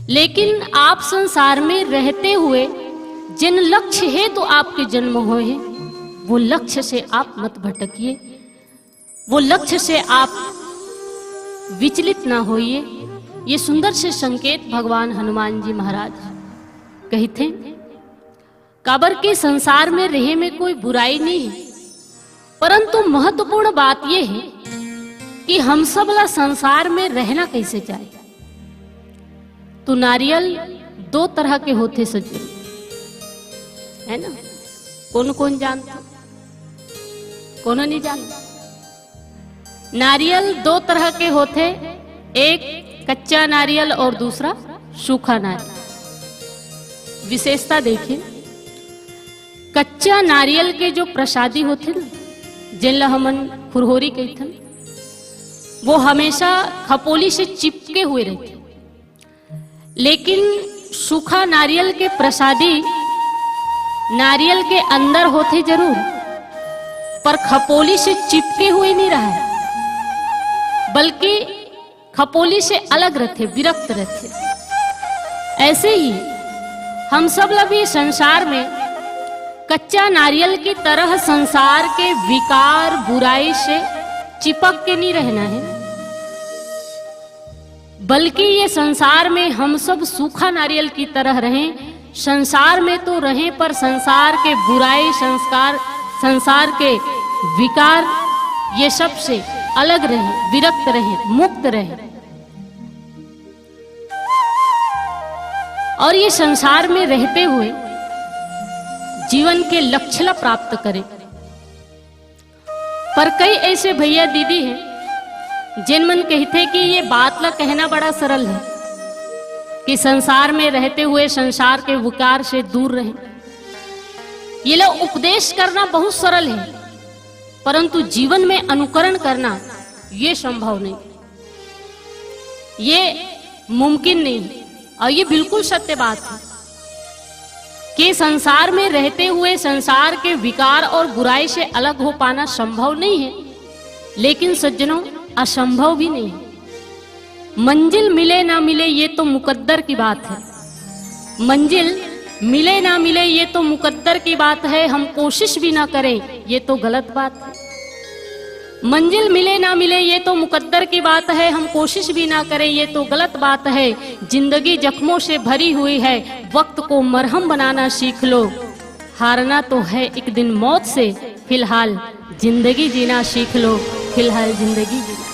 लेकिन आप संसार में रहते हुए जिन लक्ष्य है तो आपके जन्म हुए हैं, वो लक्ष्य से आप मत भटकिए, वो लक्ष्य से आप विचलित ना होइए। ये सुंदर से संकेत भगवान हनुमान जी महाराज कही थे। काबर के संसार में रहे में कोई बुराई नहीं है, परंतु महत्वपूर्ण बात यह है कि हम सब ला संसार में रहना कैसे चाहिए। तो नारियल दो तरह के होते सज्जन, है ना? कौन कौन जानता, कौन नहीं जानता? नारियल दो तरह के होते, एक कच्चा नारियल और दूसरा सूखा नारियल। विशेषता देखिए, कच्चा नारियल के जो प्रसादी होते ना, जिनला हमन खुरहोरी कहते, वो हमेशा खपोली से चिपके हुए रहते। लेकिन सूखा नारियल के प्रसादी नारियल के अंदर होते जरूर, पर खपोली से चिपके हुए नहीं रहा, बल्कि खपोली से अलग रहते, विरक्त रहते। ऐसे ही हम सब भी संसार में कच्चा नारियल की तरह संसार के विकार बुराई से चिपक के नहीं रहना है, बल्कि ये संसार में हम सब सूखा नारियल की तरह रहें। संसार में तो रहें, पर संसार के बुराई संसार के विकार ये सब से अलग रहें, विरक्त रहें, मुक्त रहें। और ये संसार में रहते हुए जीवन के लक्ष्य ला प्राप्त करें। पर कई ऐसे भैया दीदी हैं जिन मन कहते कि ये बात ला कहना बड़ा सरल है कि संसार में रहते हुए संसार के विकार से दूर रहें। ये लोग उपदेश करना बहुत सरल है, परंतु जीवन में अनुकरण करना ये संभव नहीं, ये मुमकिन नहीं। और ये बिल्कुल सत्य बात है कि संसार में रहते हुए संसार के विकार और बुराई से अलग हो पाना संभव नहीं है, लेकिन सज्जनों असंभव भी नहीं है। मंजिल मिले ना मिले ये तो मुकद्दर की बात है, मंजिल मिले ना मिले ये तो मुकद्दर की बात है, हम कोशिश भी ना करें ये तो गलत बात है। मंजिल मिले ना मिले ये तो मुकद्दर की बात है, हम कोशिश भी ना करें ये तो गलत बात है। जिंदगी जख्मों से भरी हुई है, वक्त को मरहम बनाना सीख लो। हारना तो है एक दिन मौत से, फिलहाल जिंदगी जीना सीख लो, फिलहाल जिंदगी जीना।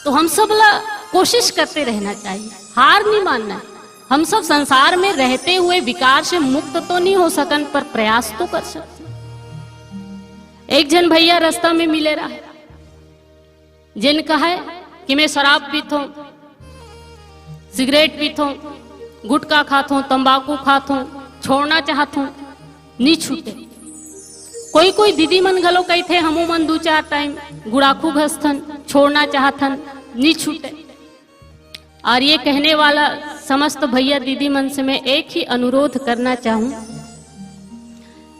तो हम सब ला कोशिश करते रहना चाहिए, हार नहीं मानना। हम सब संसार में रहते हुए विकार से मुक्त तो नहीं हो सकन, पर प्रयास तो कर सकते। एक जन भैया रास्ता में मिले रहा, जिन कहा है कि मैं शराब पीता हूं, सिगरेट पीता हूं, गुटखा खाता हूं, तंबाकू खाता हूं, छोड़ना चाहता हूं, नहीं छूटे। कोई कोई दीदी मन घलो कही थे हमू मन 2-4 टाइम गुड़ाखू घसथन, छोड़ना चाहथन, नहीं छूटे। और ये कहने वाला समस्त भैया दीदी मन से मैं एक ही अनुरोध करना चाहूं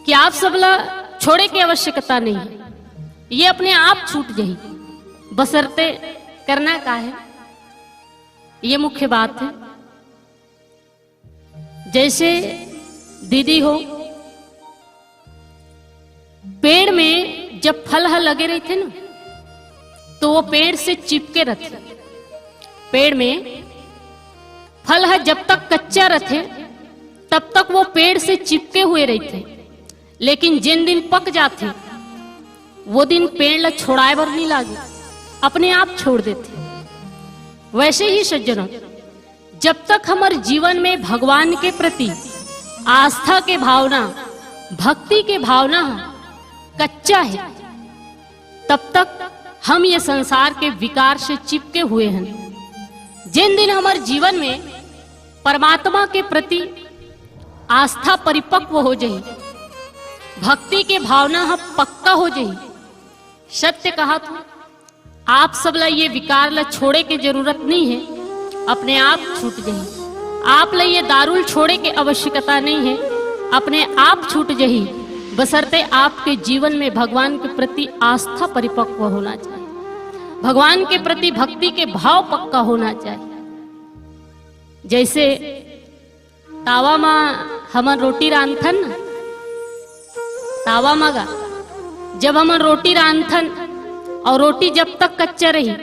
कि आप सबला छोड़े की आवश्यकता नहीं है, ये अपने आप छूट जाएगी, बशर्ते करना का है, ये मुख्य बात है। जैसे दीदी हो, पेड़ में जब फल लगे रहे थे ना, तो वो पेड़ से चिपके रहते। पेड़ में फल जब तक कच्चा रहते तब तक वो पेड़ से चिपके हुए रहते, लेकिन जिन दिन पक जाते वो दिन पेड़ ला छोड़ाए बर नहीं लागे, अपने आप छोड़ देते। वैसे ही सज्जनों, जब तक हमारे जीवन में भगवान के प्रति आस्था के भावना, भक्ति के भावना कच्चा है, तब तक हम ये संसार के विकार से चिपके हुए हैं। जिन दिन हमारे जीवन में परमात्मा के प्रति आस्था परिपक्व हो जाए, भक्ति के भावना हम पक्का हो जाए, सत्य कहा तो आप सब ला ये विकार ला छोड़े की जरूरत नहीं है, अपने आप छूट जाए। आप ला ये दारूल छोड़े की आवश्यकता नहीं है, अपने आप छूट जाए, बशर्ते आपके जीवन में भगवान के प्रति आस्था परिपक्व होना चाहिए, भगवान के प्रति भक्ति के भाव पक्का होना चाहिए। जैसे तावा माँ हमन रोटी रांधन ना, तावा मगा जब हमन रोटी रांधन और रोटी जब तक कच्चा रही,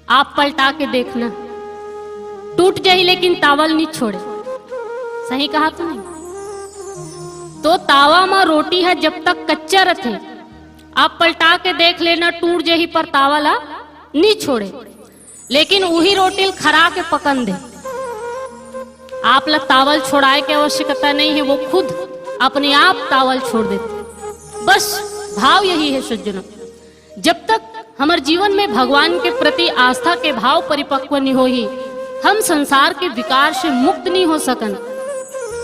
आप पलटा के देखना, टूट जाए लेकिन तावल नहीं छोड़े। सही कहा तो नहीं? तो तावा में रोटी है जब तक कच्चा रहे, आप पलटा के देख लेना, टूट जाही पर तावला नहीं छोड़े। लेकिन वही रोटी खरा के पकन दे, आप ला तावल छोड़ाए की आवश्यकता नहीं है, वो खुद अपने आप तावल छोड़ देते। बस भाव यही है सज्जनों, जब तक हमारे जीवन में भगवान के प्रति आस्था के भाव परिपक्व नहीं हो ही, हम संसार के विकार से मुक्त नहीं हो सकन।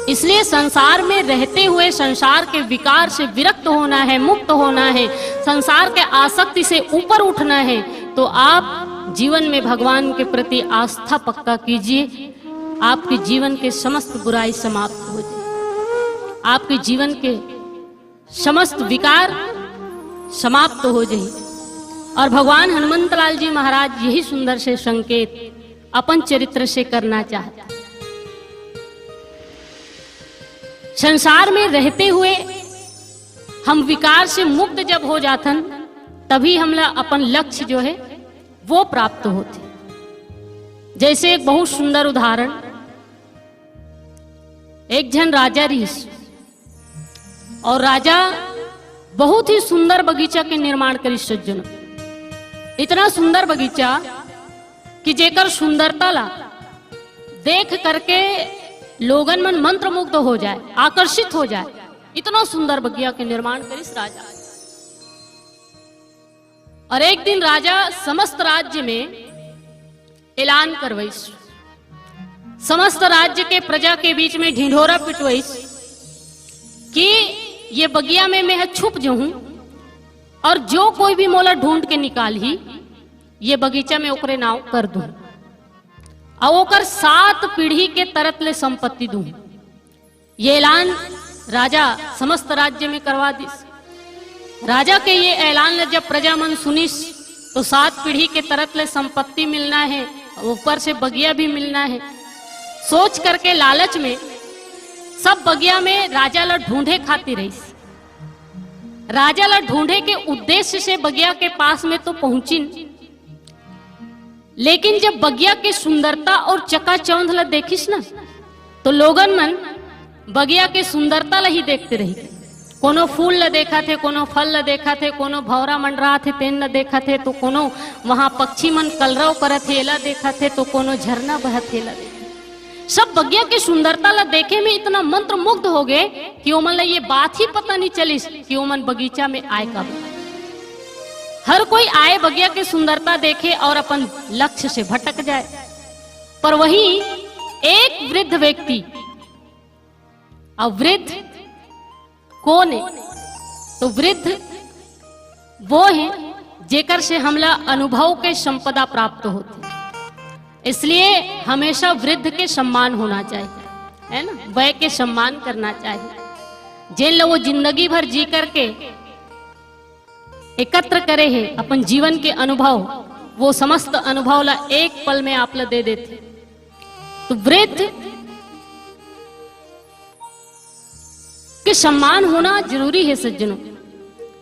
इसलिए संसार में रहते हुए संसार के विकार से विरक्त होना है, मुक्त होना है, संसार के आसक्ति से ऊपर उठना है, तो आप जीवन में भगवान के प्रति आस्था पक्का कीजिए, आपके जीवन के समस्त बुराई समाप्त हो जाए, आपके जीवन के समस्त विकार समाप्त हो जाए। और भगवान हनुमंतलाल जी महाराज यही सुंदर से संकेत अपन चरित्र से करना चाहता। संसार में रहते हुए हम विकार से मुक्त जब हो जातन, तभी हमला अपन लक्ष्य जो है वो प्राप्त होते। जैसे एक बहुत सुंदर उदाहरण, एक जन राजा रीस, और राजा बहुत ही सुंदर बगीचा के निर्माण करी सज्जन। इतना सुंदर बगीचा कि जेकर सुंदरता ला देख करके लोगन मन मंत्रमुग्ध हो जाए, आकर्षित हो जाए, इतना सुंदर बगिया के निर्माण करिस राजा। और एक दिन राजा समस्त राज्य में ऐलान करवैस, समस्त राज्य के प्रजा के बीच में ढिंढोरा पिटवैस कि ये बगिया में मैं छुप जाऊं, और जो कोई भी मोला ढूंढ के निकाल ही ये बगीचा में ओकरे नाव कर दूं, और ओकर 7 पीढ़ी के तरत ले संपत्ति दूं। ये ऐलान राजा समस्त राज्य में करवा दिस। राजा के ये ऐलान ले जब प्रजा मन सुनिस, तो 7 पीढ़ी के तरत ले संपत्ति मिलना है, ऊपर से बगिया भी मिलना है। सोच करके लालच में सब बगिया में राजा ला ढूंढे खाती रही। राजा ला ढूंढे के उद्देश्य से बगिया के पास में तो पहुंची, लेकिन जब बगिया की सुंदरता और चकाचौंध ला देखिस ना, तो लोगन मन बगिया के सुंदरता ला ही देखते रही। कोनो फूल ला देखा थे, कोनो फल ला देखा थे, कोनो भौरा मंडरा थे तेन ला देखा थे, तो कोनो वहां पक्षी मन कलरव करत थे ला देखा थे, तो कोनो झरना बहत थे ला देखा। सब बगिया की सुंदरता ला देखे में इतना मंत्र मुग्ध हो गए कि ओमन ला ये बात ही पता नहीं चली कि ओमन बगीचा में आए कब। हर कोई आए बगिया की सुंदरता देखे और अपन लक्ष्य से भटक जाए। पर वहीं एक वृद्ध व्यक्ति, और वृद्ध कौन है? तो वृद्ध वो है जेकर से हमला अनुभव के संपदा प्राप्त होते। इसलिए हमेशा वृद्ध के सम्मान होना चाहिए, है ना, वय के सम्मान करना चाहिए। जिन लोग वो जिंदगी भर जी करके एकत्र करे है अपन जीवन के अनुभव, वो समस्त अनुभव ला एक पल में आप ला दे देते। तो वृद्ध सम्मान होना जरूरी है सज्जनों,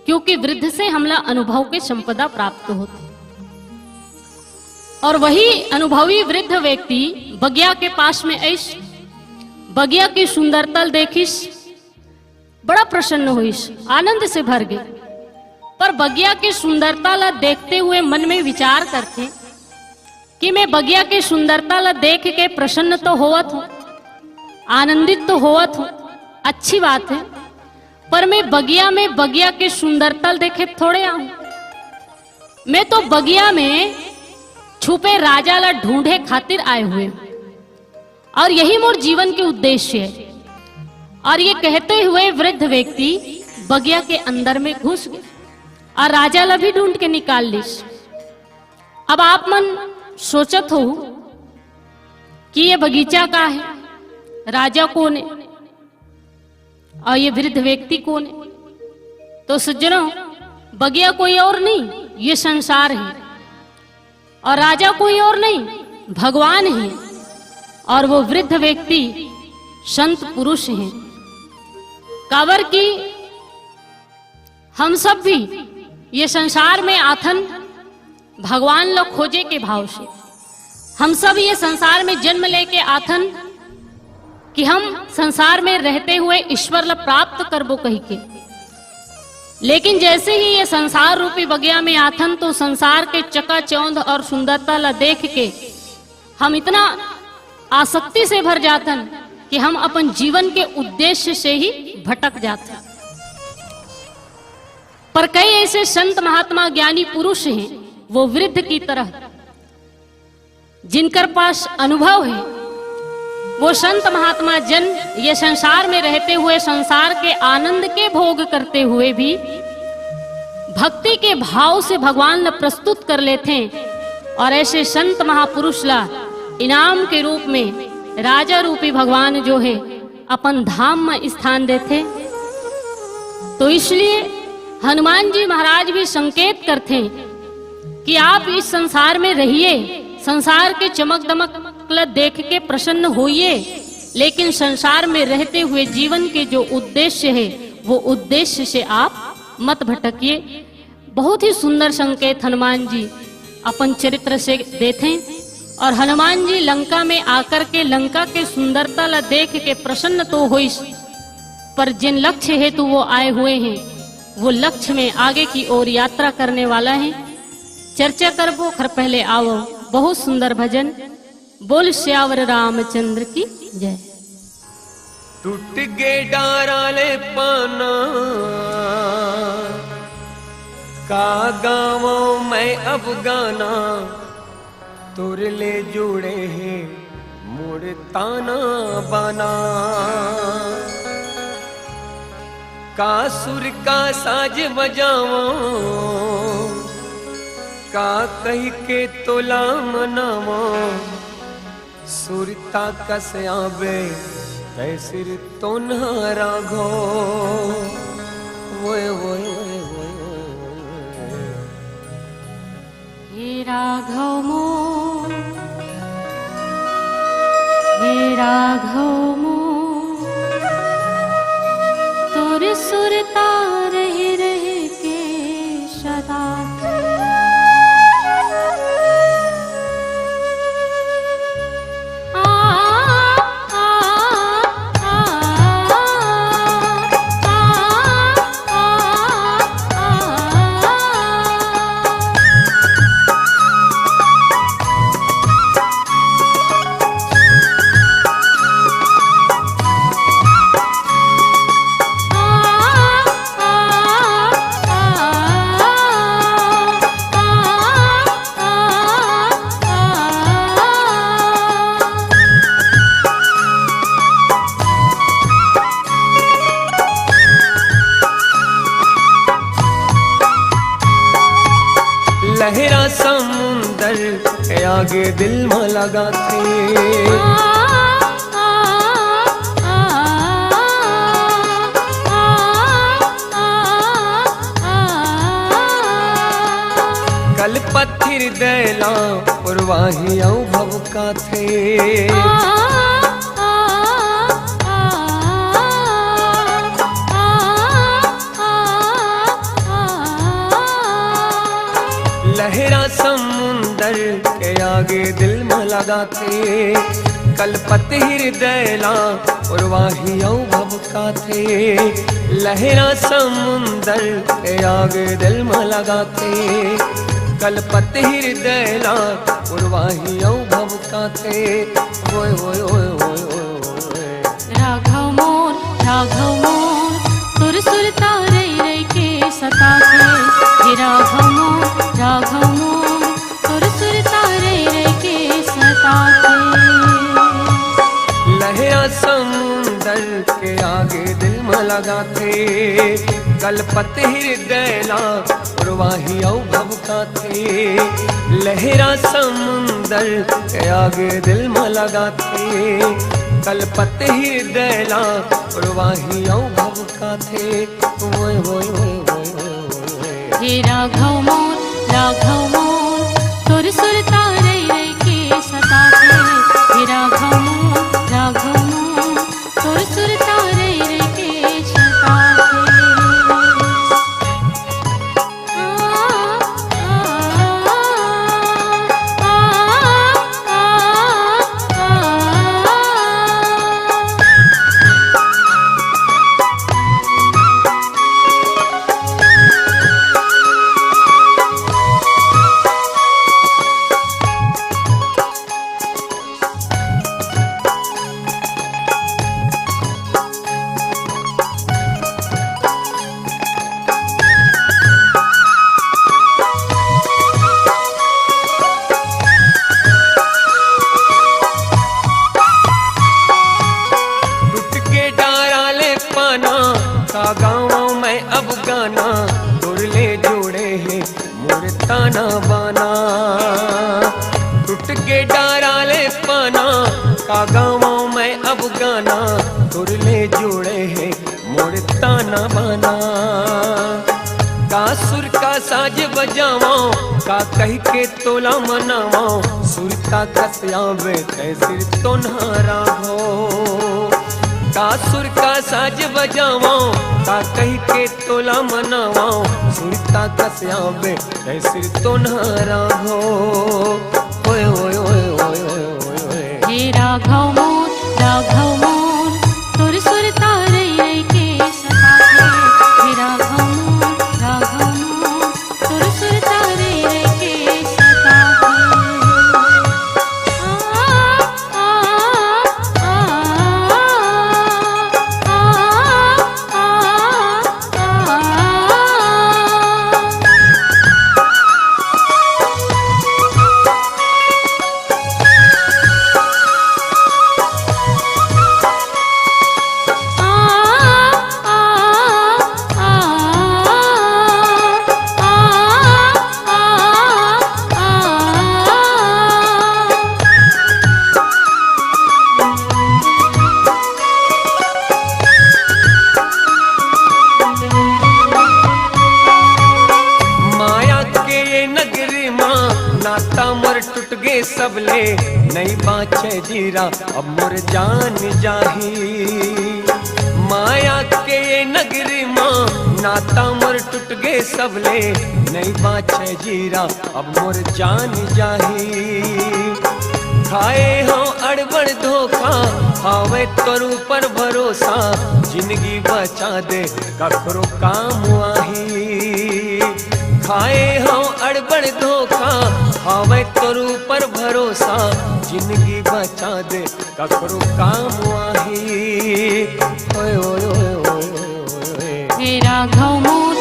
क्योंकि वृद्ध से हमला अनुभव के संपदा प्राप्त होती। और वही अनुभवी वृद्ध व्यक्ति बगिया के पास में ऐस बगिया की सुंदरता देखिस, बड़ा प्रसन्न हुईस, आनंद से भर गए। पर बगिया की सुंदरता ला देखते हुए मन में विचार करते कि मैं बगिया की सुंदरता ला देख के प्रसन्न तो होवत हूं, आनंदित तो होवत हूं, अच्छी बात है, पर मैं बगिया में बगिया की सुंदरता देखे थोड़े आऊं। मैं तो बगिया में छुपे राजा ला ढूंढे खातिर आए हुए, और यही मोर जीवन के उद्देश्य है। और ये कहते हुए वृद्ध व्यक्ति बगिया के अंदर में घुस गए और राजा ला भी ढूंढ के निकाल लीस। अब आप मन सोचत हो कि ये बगीचा का है, राजा कौन है और ये वृद्ध व्यक्ति कौन है? तो सज्जनों, बगिया कोई और नहीं, ये संसार है, और राजा कोई और नहीं, भगवान है, और वो वृद्ध व्यक्ति संत पुरुष हैं। काबर की हम सब भी ये संसार में आथन भगवान लोग खोजे के भाव से, हम सब ये संसार में जन्म लेके आथन कि हम संसार में रहते हुए ईश्वर ला प्राप्त करबो कही के। लेकिन जैसे ही ये संसार रूपी बगिया में आथन, तो संसार के चकाचौंध और सुंदरता ला देख के हम इतना आसक्ति से भर जातन कि हम अपन जीवन के उद्देश्य से ही भटक जाते। पर कई ऐसे संत महात्मा ज्ञानी पुरुष हैं, वो वृद्ध की तरह, जिनकर पास अनुभव है। वो संत महात्मा जन ये संसार में रहते हुए संसार के आनंद के भोग करते हुए भी भक्ति के भाव से भगवान ला प्रस्तुत कर लेते हैं। और ऐसे संत महापुरुष ला इनाम के रूप में राजा रूपी भगवान जो है अपन धाम में स्थान देते। तो इसलिए हनुमान जी महाराज भी संकेत करते हैं कि आप इस संसार में रहिए, संसार के चमक दमक देख के प्रसन्न होइए, लेकिन संसार में रहते हुए जीवन के जो उद्देश्य है वो उद्देश्य से आप मत भटकिए। बहुत ही सुंदर संकेत हनुमान जी अपन चरित्र से देते हैं। और हनुमान जी लंका में आकर के लंका के सुंदरता ला देख के प्रसन्न तो हुई, पर जिन लक्ष्य हेतु वो आए हुए हैं वो लक्ष्य में आगे की ओर यात्रा करने वाला है। चर्चा करबो खर पहले आओ बहुत सुंदर भजन। बोल श्यावर रामचंद्र की जय। टूट गे डाराले पाना का गावों मैं अब गाना, तुर ले जुड़े हैं मुड़ ताना बाना। का सुर का साज बजावों, का कही के तोला मनावो, सुरता कस आवे तैसिर तोन्हारा घो। वोय वोय वोय वोय हे राघव मोर, हे राघव मोर, तोर सुरता रह रह के सदा। लहरा समुंदर के आगे दिल में लगा थे। कल पत्थर दैला पुरवाही भव का थे। लगाते कलपत हृदयला उर्वाहियों भवकाते लहरा समुंदर के आगे दिल में लगाते कलपत हृदयला उर्वाहियों भवकाते ओए ओए ओए ओए ओए राघव मोर तुर सुर तारे रे के सताते हे राघव मोर तुर सुर तारे रे के सताते लहरा समुंदर के आगे दिल में लगाते कलपत हृदयला उर्वाहियों भवकाते लहरा समुंदर के आगे दिल में लगाते कलपत हृदयला उर्वाहियों भवकाते ओए ओए ओए ओए ओए हे राघव मोर तुर सुर तारे रे के सताते हे राघव मोर तुर सुर तारे रे के सताते गाँव में अब गाना दुरले जोड़े हैं मुरताना बाना टूट के डाराले पाना का गाँव में अब गाना दुरले जोड़े हैं मुरताना बाना का सुर का साज बजावाओ का कह के तोला मनावाओ सुरता कसया बेटे सिर तो नहारा हो का सुर का साज बजावाओ का कह के तोला मनावाओ सुरता कसया बेटे सिर तो नहारा हो ओए ओए ओए ओए ओए ओए हे राघव मोर तुर सुर तारे रे के सताते हे राघव मोर तुर सुर तारे रे के सताते नाता मोर टूट गे सबले नहीं बाचे जीरा अब मोर जान जाही माया के नगरी माँ नाता मोर टूट गे सबले नहीं बाचे जीरा अब मोर जान जाही खाए हो अड़बड़ धोखा हावे तोरू पर भरोसा जिंदगी बचा दे ककरो काम आही खाए हो अड़बड़ धोखा हावे तोरू पर भरोसा जिंदगी बचा दे ककरो काम आही ओए ओए ओए ओए हे राघव मोर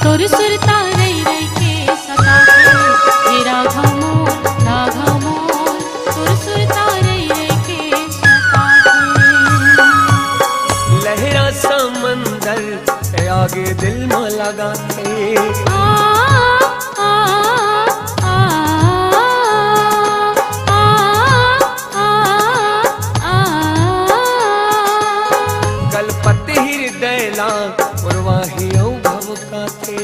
तुर सुर तारे रे के सताते हे राघव मोर तुर सुर तारे रे के सताते लहरा समंदर के आगे दिल में लगाते कलपत हृदयला उर्वाहियों भवकाते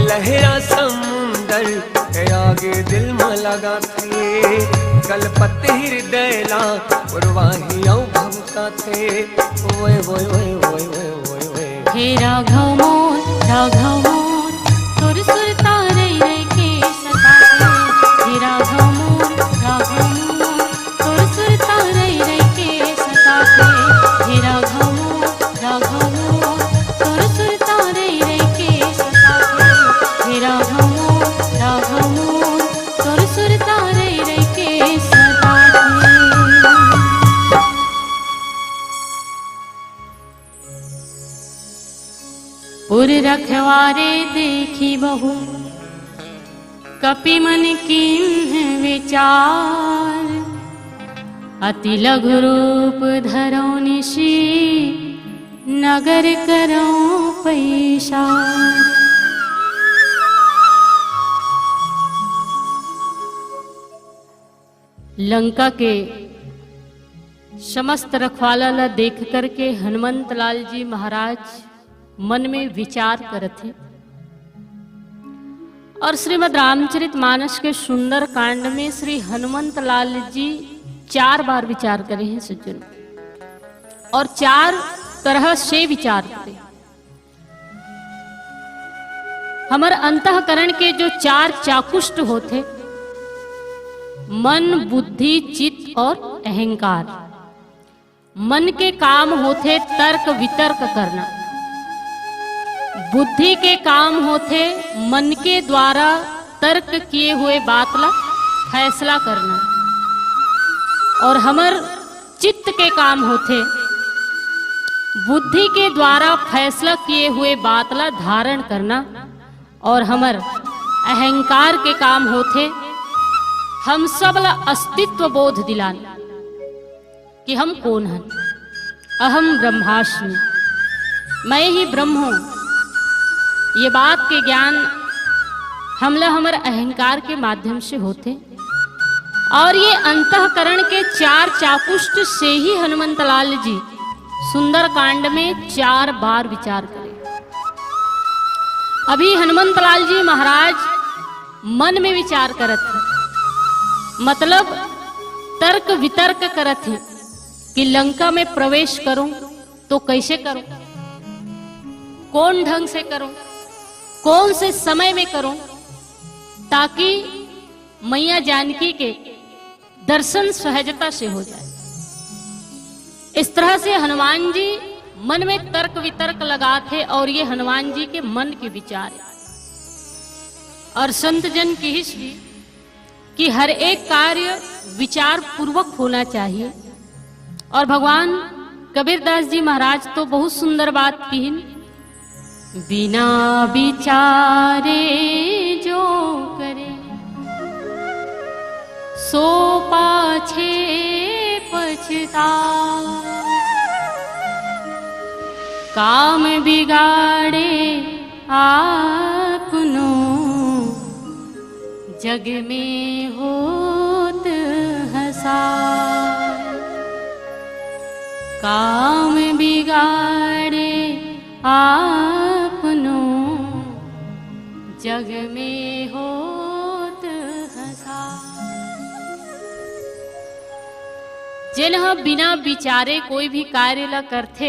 लहरा समुंदर के आगे दिल में लगाते कलपत हृदयला उर्वाहियों भवकाते साथे ओए ओए ओए ओए ओए ओए ओए हे राघव मोर तुर सुर तारे रे के सताते। हे राघव मोर तुर सुर तारे रे के सताते। हे राघव मोर तुर सुर तारे रे के सताते। हे राघव मोर तुर सुर तारे रे के सताते। पुर रखवारे देखी बहु कपि मन कीन्ह विचार। अति लघु रूप धरो निशी नगर करो पैसार। लंका के समस्त रखवाला ला देख करके हनुमंत लाल जी महाराज मन में विचार करते और श्रीमद् रामचरित मानस के सुंदर कांड में श्री हनुमंत लाल जी 4 बार विचार करे हैं सज्जन, और 4 तरह से विचार करे। हमारे अंतःकरण के जो 4 चाकुष्ट होते, मन बुद्धि चित्त और अहंकार। मन के काम होते तर्क वितर्क करना, बुद्धि के काम होते मन के द्वारा तर्क किए हुए बात ला फैसला करना, और हमर चित्त के काम होते बुद्धि के द्वारा फैसला किए हुए बात ला धारण करना, और हमर अहंकार के काम होते हम सब ला अस्तित्व बोध दिलाना कि हम कौन हैं। अहम ब्रह्मास्मि, मैं ही ब्रह्म हूं। ये बात के ज्ञान हमला हमारे अहंकार के माध्यम से होते, और ये अंतःकरण के 4 चाकुष्ट से ही हनुमंत लाल जी सुंदर कांड में 4 बार विचार करे। अभी हनुमंत लाल जी महाराज मन में विचार करत थे, मतलब तर्क वितर्क करत थे कि लंका में प्रवेश करूं तो कैसे करूं, कौन ढंग से करूं, कौन से समय में करूं, ताकि मैया जानकी के दर्शन सहजता से हो जाए। इस तरह से हनुमान जी मन में तर्क वितर्क लगाते, और ये हनुमान जी के मन के विचार। और संत जन की हिस्ट्री कि हर एक कार्य विचार पूर्वक होना चाहिए। और भगवान कबीरदास जी महाराज तो बहुत सुंदर बात की, बिना विचारे जो करे सो पाछे पछता। काम बिगाड़े आपनो जग में होत हसार। काम बिगाड़े आपनो जग में होत हसार। जिन्ह बिना विचारे कोई भी कार्य ला करते,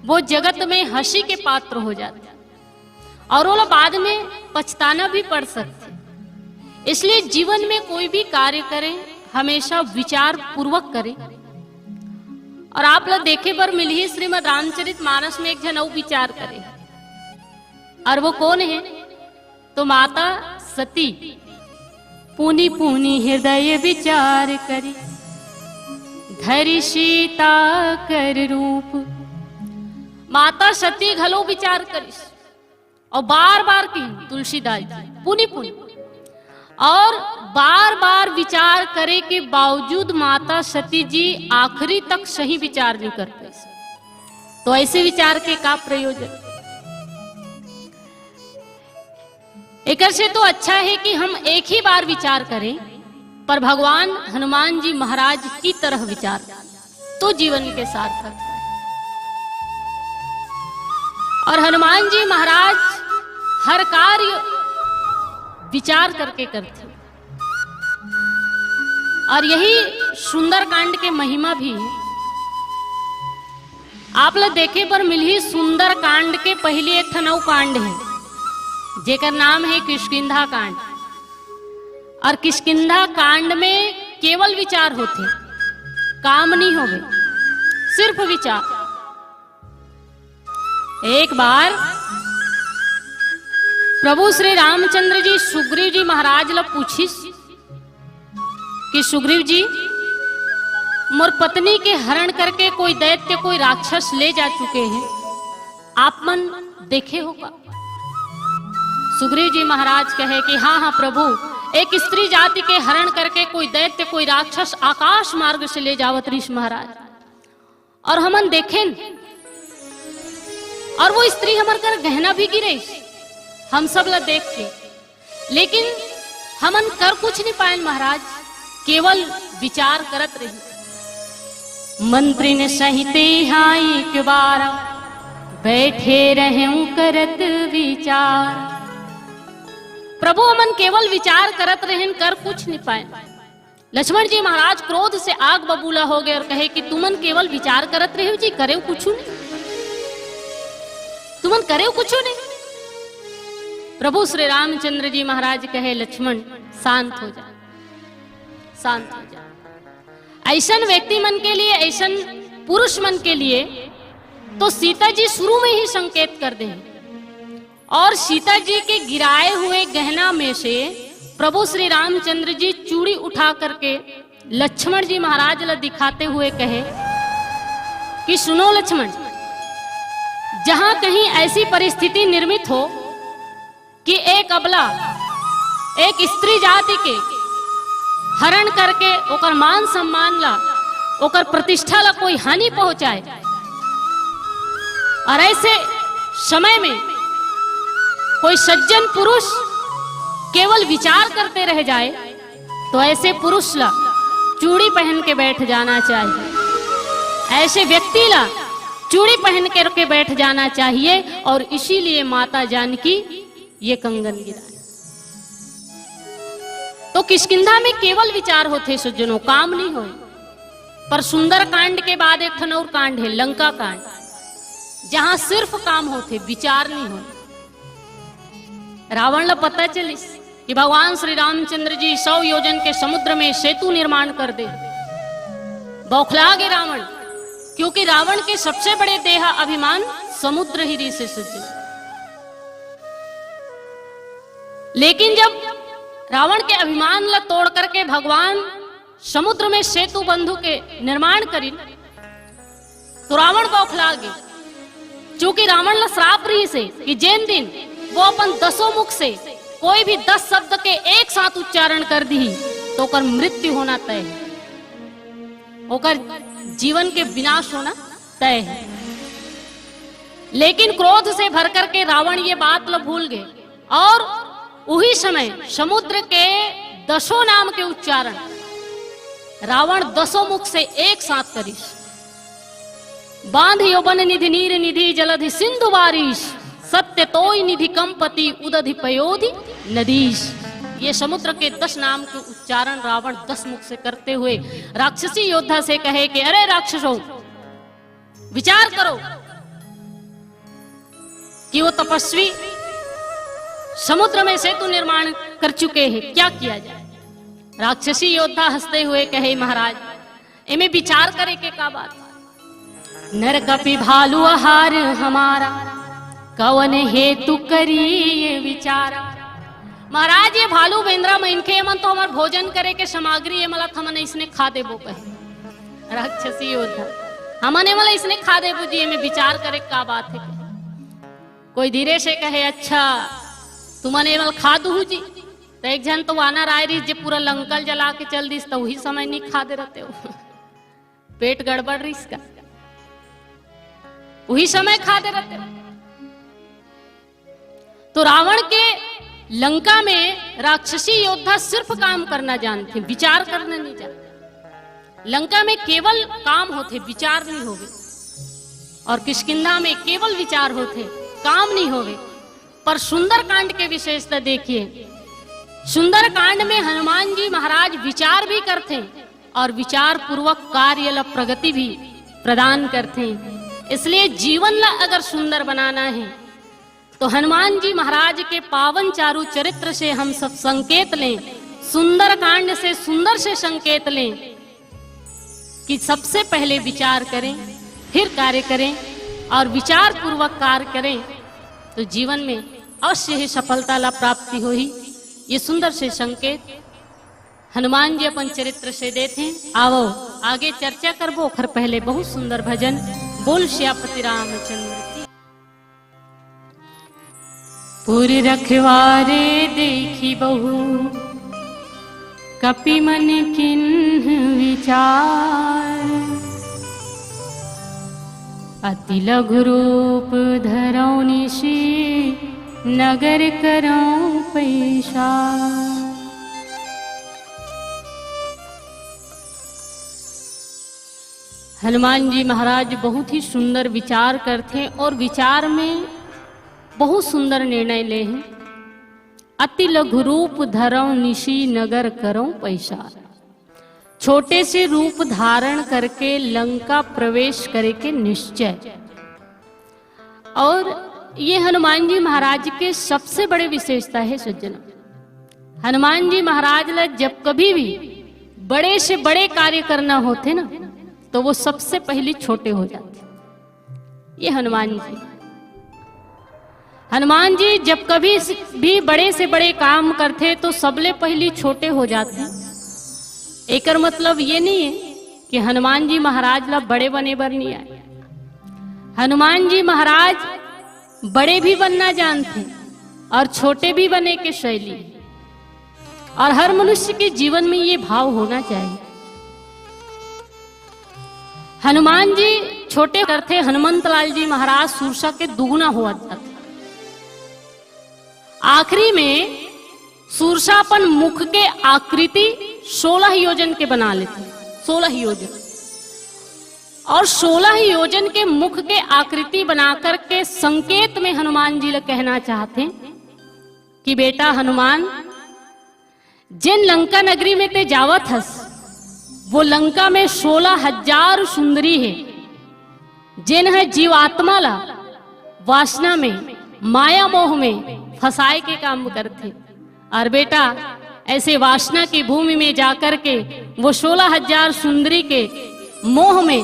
वो जगत में हंसी के पात्र हो जाते, और वो बाद में पछताना भी पड़ सकते। इसलिए जीवन में कोई भी कार्य करें हमेशा विचार पूर्वक करें। और आप लोग देखे पर मिली श्रीमद् रामचरित मानस में एक जन और विचार करे, और वो कौन है, तो माता सती पुनि पुनि हृदय विचार करी। धरि सीता कर रूप, माता सती घलो विचार करिस, और बार बार की तुलसीदास जी पुनि पुनि, और बार बार विचार करे के बावजूद माता सती जी आखिरी तक सही विचार नहीं कर पाई। तो ऐसे विचार के का प्रयोजन। एक से तो अच्छा है कि हम एक ही बार विचार करें, पर भगवान हनुमान जी महाराज की तरह विचार तो जीवन के सार्थक है। और हनुमान जी महाराज हर कार्य विचार करके करते, और यही सुंदर कांड के महिमा भी है आप लोग देखे पर मिली सुंदर कांड के पहले एक ठनऊ कांड है जेकर नाम है किष्किंधा कांड। और किष्किंधा कांड में केवल विचार होते, काम नहीं होवे, सिर्फ विचार। एक बार प्रभु श्री रामचंद्र जी सुग्रीव जी महाराज ला पूछिस कि सुग्रीव जी, मोर पत्नी के हरण करके कोई दैत्य कोई राक्षस ले जा चुके हैं, आप मन देखे होगा। सुग्रीव जी महाराज कहे कि हाँ हाँ प्रभु, एक स्त्री जाति के हरण करके कोई दैत्य कोई राक्षस आकाश मार्ग से ले जावत ऋषि महाराज, और हमन देखें, और वो स्त्री हमार घर गहना भी गिरे, हम सब ला देख के, लेकिन हमन कर कुछ नहीं पाए महाराज, केवल विचार करत रही। मंत्री ने सहिते हाई के बारा, बैठे रहे करत विचार। प्रभु हमन केवल विचार करत रहे, कर कुछ नहीं पाए। लक्ष्मण जी महाराज क्रोध से आग बबूला हो गए और कहे कि तुमन केवल विचार करत रहे हो जी, करे कुछ नहीं, तुमन करे कुछ नहीं। प्रभु श्री रामचंद्र जी महाराज कहे लक्ष्मण शांत हो जा, शांत हो जा। ऐसन व्यक्ति मन के लिए, ऐसन पुरुष मन के लिए तो सीता जी शुरू में ही संकेत कर दे, और सीता जी के गिराए हुए गहना में से प्रभु श्री रामचंद्र जी चूड़ी उठा करके लक्ष्मण जी महाराज ला दिखाते हुए कहे कि सुनो लक्ष्मण, जहां कहीं ऐसी परिस्थिति निर्मित हो कि एक अबला एक स्त्री जाति के हरण करके ओकर मान सम्मान ला, ओकर प्रतिष्ठा ला कोई हानि पहुंचाए, और ऐसे समय में कोई सज्जन पुरुष केवल विचार करते रह जाए, तो ऐसे पुरुष ला चूड़ी पहन के बैठ जाना चाहिए, ऐसे व्यक्ति ला चूड़ी पहन के बैठ जाना चाहिए। और इसीलिए माता जानकी ये कंगन गिराए। तो किष्किंधा में केवल विचार होते सज्जनों, काम नहीं हो। पर सुंदर कांड के बाद एक ठन और कांड है लंका कांड, जहां सिर्फ काम होते, विचार नहीं हो। रावण ला पता चलिस कि भगवान श्री रामचंद्र जी 100 योजन के समुद्र में सेतु निर्माण कर दे। बौखला गए रावण, क्योंकि रावण के सबसे बड़े देह अभिमान समुद्र ही से सज्जन। लेकिन जब रावण के अभिमान ला तोड़ करके भगवान समुद्र में सेतु बंधु के निर्माण करी, तो रावण बौखला गए, क्योंकि रावण ला श्राप रही से कि जैन दिन वो अपन 10 मुख से कोई भी 10 शब्द के एक साथ उच्चारण कर दी तो ओकर मृत्यु होना तय है, ओकर जीवन के विनाश होना तय है। लेकिन क्रोध से भर करके रावण ये बात ला भूल गए, और उही समय समुद्र के 10 नाम के उच्चारण रावण 10 मुख से एक साथ करिस। बांध यौवन निधि नीर निधि जलधि सिंधु बारिश, सत्य तोय निधि कंपति उदधि पयोधि नदीश। ये समुद्र के 10 नाम के उच्चारण रावण 10 मुख से करते हुए राक्षसी योद्धा से कहे कि अरे राक्षसों, विचार करो कि वो तपस्वी समुद्र में सेतु निर्माण कर चुके हैं, क्या किया जाए। राक्षसी योद्धा हंसते हुए कहे महाराज, इनमें विचार करे के का बात। नर कपि भालू आहार हमारा, कवन हेतु करी ये विचारा। महाराज ये भालू बेंद्रा मनखे मन तो हमार भोजन करे के सामग्री है, मला हमने इसने खा देबो कहे। राक्षसी योद्धा, हमने मला इसने खा देबो जी, में विचार करे का बात है। कोई धीरे से कहे अच्छा तुमने मल खा दू जी, तो एक जन तो आना राय रही जे पूरा लंकल जला के चल दिस, तो वही समय नहीं खा दे रहते हो, पेट गड़बड़ रही इसका, वही समय खा दे रहते हो। तो रावण के लंका में राक्षसी योद्धा सिर्फ काम करना जानते, विचार करना नहीं जानते। लंका में केवल काम होते, विचार नहीं होवे, और किष्किंधा में केवल विचार होते, काम नहीं होवे। पर सुंदर कांड के विशेषता देखिए, सुंदर कांड में हनुमान जी महाराज विचार भी करते और विचार पूर्वक कार्य प्रगति भी प्रदान करते। इसलिए जीवन ला अगर सुंदर बनाना है तो हनुमान जी महाराज के पावन चारु चरित्र से हम सब संकेत लें, सुंदर कांड से सुंदर से संकेत लें कि सबसे पहले विचार करें, फिर कार्य करें और विचार पूर्वक कार्य करें तो जीवन में अवश्य ही सफलता ला प्राप्ति हो ही। ये सुंदर से संकेत हनुमान जी अपन चरित्र से देते हैं। आओ आगे चर्चा करबो, खर पहले बहुत सुंदर भजन बोल श्यापति रामचंद्र की। पुर रखवारे देखी बहु कपि मन किन्ह विचार, अति लघु रूप धरौ निशि नगर करौ पैसार। हनुमान जी महाराज बहुत ही सुंदर विचार करते हैं और विचार में बहुत सुंदर निर्णय ले हैं। अति लघु रूप धरौ निशि नगर करौ पैसार, छोटे से रूप धारण करके लंका प्रवेश करे के निश्चय। और ये हनुमान जी महाराज के सबसे बड़े विशेषता है सज्जनों। हनुमान जी महाराज ला जब कभी भी बड़े से बड़े कार्य करना होते ना तो वो सबसे पहले छोटे हो जाते। ये हनुमान जी जब कभी भी बड़े से बड़े काम करते तो सबले पहले छोटे हो जाते। एकर मतलब ये नहीं है कि हनुमान जी महाराज ला बड़े बने बर नहीं आए। हनुमान जी महाराज बड़े भी बनना जानते और छोटे भी बने के शैली, और हर मनुष्य के जीवन में ये भाव होना चाहिए। हनुमान जी छोटे करते, हनुमंत लाल जी महाराज सुरसा के दुगुना हुआ जाते। आखिरी में सुरसा अपन मुख के आकृति 16 योजन के बना लेते, 16 योजन, और 16 योजन के मुख के आकृति बनाकर के संकेत में हनुमान जी ले कहना चाहते हैं कि बेटा हनुमान, जिन लंका नगरी में ते जावत हस वो लंका में 16,000 सुंदरी है, जिन है जीवात्मा ला वासना में माया मोह में फसाए के काम करते। और बेटा ऐसे वासना की भूमि में जाकर के वो 16,000 सुंदरी के मोह में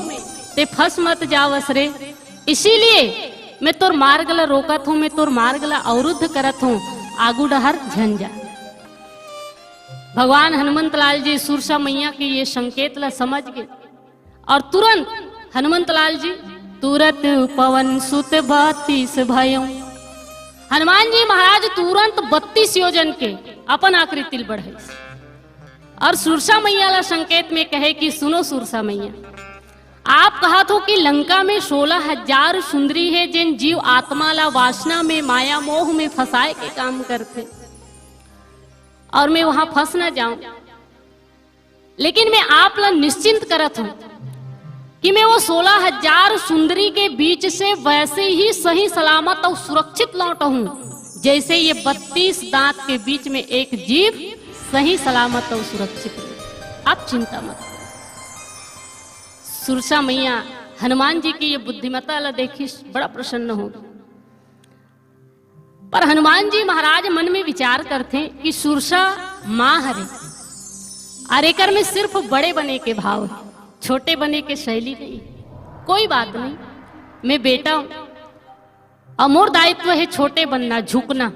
ते फंस मत जावस रे। इसीलिए मैं तोर मार्ग ला रोकत हूं, मैं तोर मार्ग ला अवरुद्ध करत हूं, आगू डहर झंझा। भगवान हनुमंत लाल जी सुरसा मैया के ये संकेत ला समझ गए और तुरंत हनुमंत लाल जी तुरंत पवन सुत 32 भयं। हनुमान जी महाराज तुरंत 32 योजन के अपन आकृति बढ़े और सुरसा मैया ला संकेत में कहे कि सुनो सुरसा मैया, आप कहा तो कि लंका में 16,000 सुंदरी है, जिन जीव आत्मा ला वासना में माया मोह में फंसाए के काम करते, और मैं वहां फंस ना जाऊं। लेकिन मैं आप ला निश्चिंत करत हूं कि मैं वो 16,000 सुंदरी के बीच से वैसे ही सही सलामत और सुरक्षित लौटूं जैसे ये 32 दांत के बीच में एक जीव सही सलामत और सुरक्षित है। आप चिंता मत। सुरसा मैया हनुमान जी की ये बुद्धिमत्ता ला देखी बड़ा प्रसन्न हो। पर हनुमान जी महाराज मन में विचार करते कि सुरसा मां हरे, अरेकर में सिर्फ बड़े बने के भाव है, छोटे बने के शैली नहीं। कोई बात नहीं, मैं बेटा हूं, अमोर दायित्व है छोटे बनना, झुकना।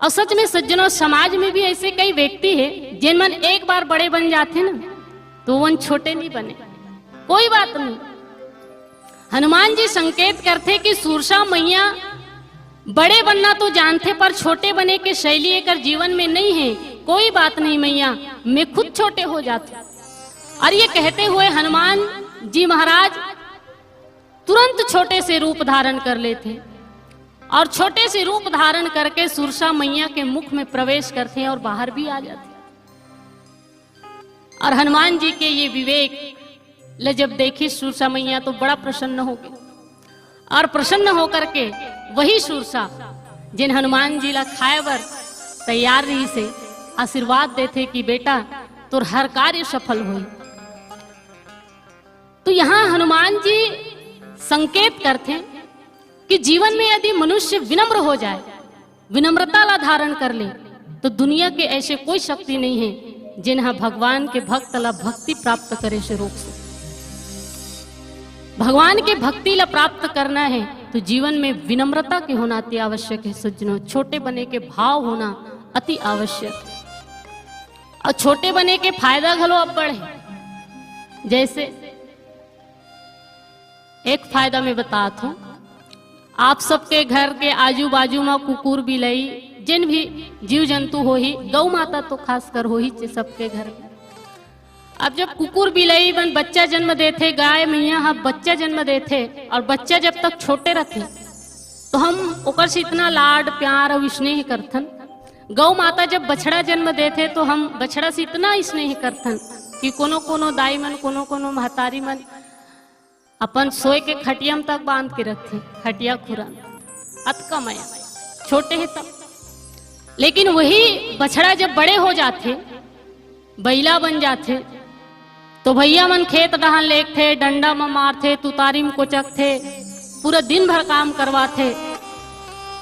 और सच में सज्जनों, समाज में भी ऐसे कई व्यक्ति है जिन मन एक बार बड़े बन जाते ना तो वन छोटे नहीं बने। कोई बात नहीं। हनुमान जी संकेत करते कि सुरसा मैया बड़े बनना तो जानते पर छोटे बने के शैली एकर जीवन में नहीं है। कोई बात नहीं मैया, मैं खुद छोटे हो जाते। और ये कहते हुए हनुमान जी महाराज तुरंत छोटे से रूप धारण कर लेते और छोटे से रूप धारण करके सुरसा मैया के मुख में प्रवेश करते हैं और बाहर भी आ जाते। और हनुमान जी के ये विवेक ले जब देखी सुरसा मैया तो बड़ा प्रसन्न हो गई, और प्रसन्न होकर के वही सुरसा जिन हनुमान जी ला खाए बर तैयार रही से आशीर्वाद देते कि बेटा तोर हर कार्य सफल हो। तो यहाँ हनुमान जी संकेत करते हैं कि जीवन में यदि मनुष्य विनम्र हो जाए, विनम्रता ला धारण कर ले, तो दुनिया के ऐसे कोई शक्ति नहीं है जिन्हें भगवान के भक्त ला भक्ति प्राप्त करे से रोक सके। भगवान के भक्ति ला प्राप्त करना है तो जीवन में विनम्रता के होना अति आवश्यक है सज्जनों। छोटे बने के भाव होना अति आवश्यक है, और छोटे बने के फायदा घलो अब बढ़े। जैसे एक फायदा मैं बताता हूं, आप सबके घर के आजू बाजू में कुकुर बिलाई जिन भी जीव जंतु हो ही, गौ माता तो खासकर हो ही सबके घर में। अब जब कुकुर बिलाई बन बच्चा जन्म देते, गाय मैया हम बच्चा जन्म देते, और बच्चा जब तक छोटे रहते तो हम ओकर से इतना लाड प्यार और स्नेह करथन। गौ माता जब बछड़ा जन्म देते तो हम बछड़ा से इतना स्नेह करथन कि कोनो कोनो दाई मन, कोनो कोनो महतारी मन अपन सोए के खटिया तक बांध के रखते, खटिया खुरा अतका माया, छोटे है तब। लेकिन वही बछड़ा जब बड़े हो जाते, बैला बन जाते, तो भैया मन खेत डहान लेक थे, डंडा में मारते, तुतारी में कोचक थे, पूरा दिन भर काम करवाते,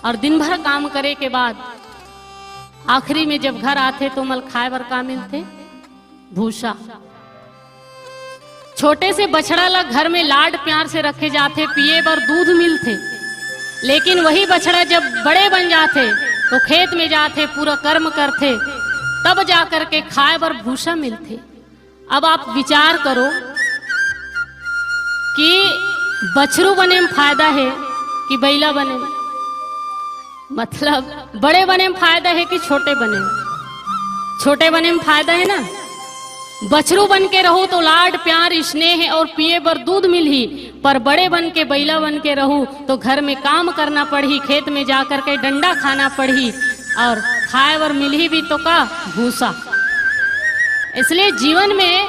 और दिन भर काम करे के बाद आखिरी में जब घर आते तो मल खाए बर का मिलते, भूसा। छोटे से बछड़ा ला घर में लाड प्यार से रखे जाते, पिए बर दूध मिलते। लेकिन वही बछड़ा जब बड़े बन जाते तो खेत में जाते, पूरा कर्म करते, तब जाकर के खाए बर भूसा मिलते। अब आप विचार करो कि बछरू बने में फायदा है कि बैला बने में, मतलब बड़े बने में फायदा है कि छोटे बने में? छोटे बने में फायदा है ना। बछरू बन के रहो तो लाड प्यार स्नेह और पिए बर दूध मिलही, पर बड़े बन के बैला बन के रहूं तो घर में काम करना पड़ी, खेत में जाकर के डंडा खाना पड़ी, और खाए बर मिलही भी तो का, भूसा। इसलिए जीवन में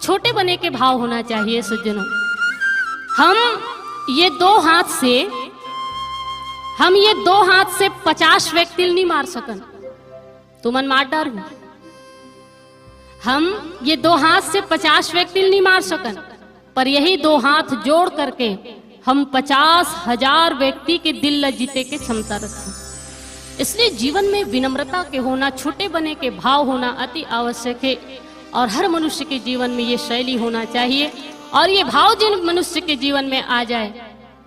छोटे बने के भाव होना चाहिए सज्जनों। हम ये दो हाथ से 50 व्यक्ति नहीं मार सकन, तुमन मार डार। हम ये 2 हाथ से 50 व्यक्ति नहीं मार सकन, पर यही 2 हाथ जोड़ करके हम 50,000 व्यक्ति के दिल ल जीते के क्षमता रखते। इसलिए जीवन में विनम्रता के होना, छोटे बने के भाव होना अति आवश्यक है, और हर मनुष्य के जीवन में ये शैली होना चाहिए। और ये भाव जिन मनुष्य के जीवन में आ जाए,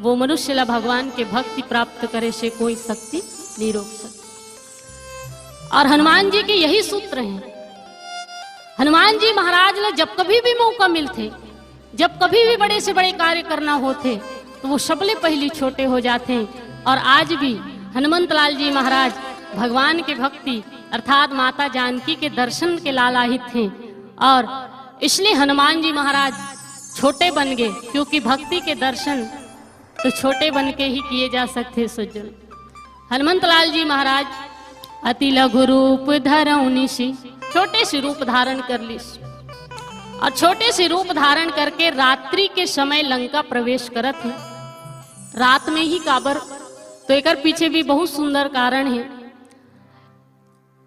वो मनुष्य ला भगवान के भक्ति प्राप्त करे से कोई शक्ति नहीं रोक सकती। और हनुमान जी के यही सूत्र हैं। हनुमान जी महाराज ने जब कभी भी मौका मिलते, जब कभी भी बड़े से बड़े कार्य करना होते, तो वो सबले पहले छोटे हो जाते हैं। और आज भी हनुमंत लाल जी महाराज भगवान के भक्ति अर्थात माता जानकी के दर्शन के लालायित थे, और इसलिए हनुमान जी महाराज छोटे बन गए, क्योंकि भक्ति के दर्शन तो छोटे बन के ही किए जा सकते। सज्जन, हनुमंत लाल जी महाराज अति लघु रूप धरऊ निशि, छोटे से रूप धारण कर ली, और छोटे से रूप धारण करके रात्रि के समय लंका प्रवेश करत है। रात में ही काबर, तो एक पीछे भी बहुत सुंदर कारण है।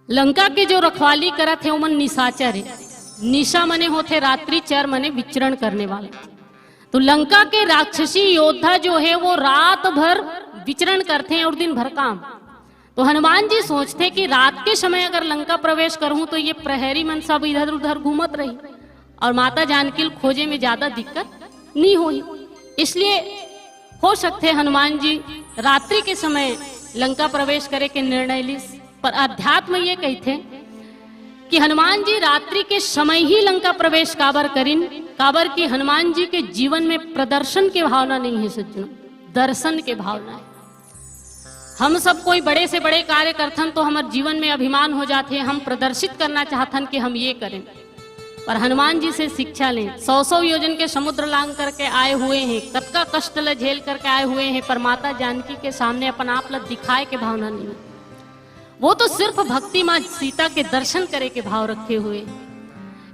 लंका के जो रखवाली करत है उमन निशाचर है। निशा मने होते रात्रि, चर मने विचरण करने वाले। तो लंका के राक्षसी योद्धा जो है वो रात भर विचरण करते हैं और दिन भर काम। तो हनुमान जी सोचते कि रात के समय अगर लंका प्रवेश करूं तो ये प्रहरी मन सब इधर उधर घूमत रही, और माता जानकी खोजे में ज्यादा दिक्कत नहीं हुई। इसलिए हो सकते हनुमान जी रात्रि के समय लंका प्रवेश करे के निर्णय ली। पर अध्यात्म ये कहते कि हनुमान जी रात्रि के समय ही लंका प्रवेश काबर करिन, काबर की हनुमान जी के जीवन में प्रदर्शन के भावना नहीं है सज्जनों, दर्शन के भावना है। हम सब कोई बड़े से बड़े कार्य करथन तो हमारे जीवन में अभिमान हो जाते हैं, हम प्रदर्शित करना चाहथन कि हम ये करें। पर हनुमान जी से शिक्षा लें। 100 योजन के समुद्र लांग करके आए हुए हैं, कतका कष्ट ल झेल करके आए हुए हैं, पर माता जानकी के सामने अपन आप ल दिखाए के भावना नहीं है। वो तो सिर्फ भक्ति माँ सीता के दर्शन करे के भाव रखे हुए।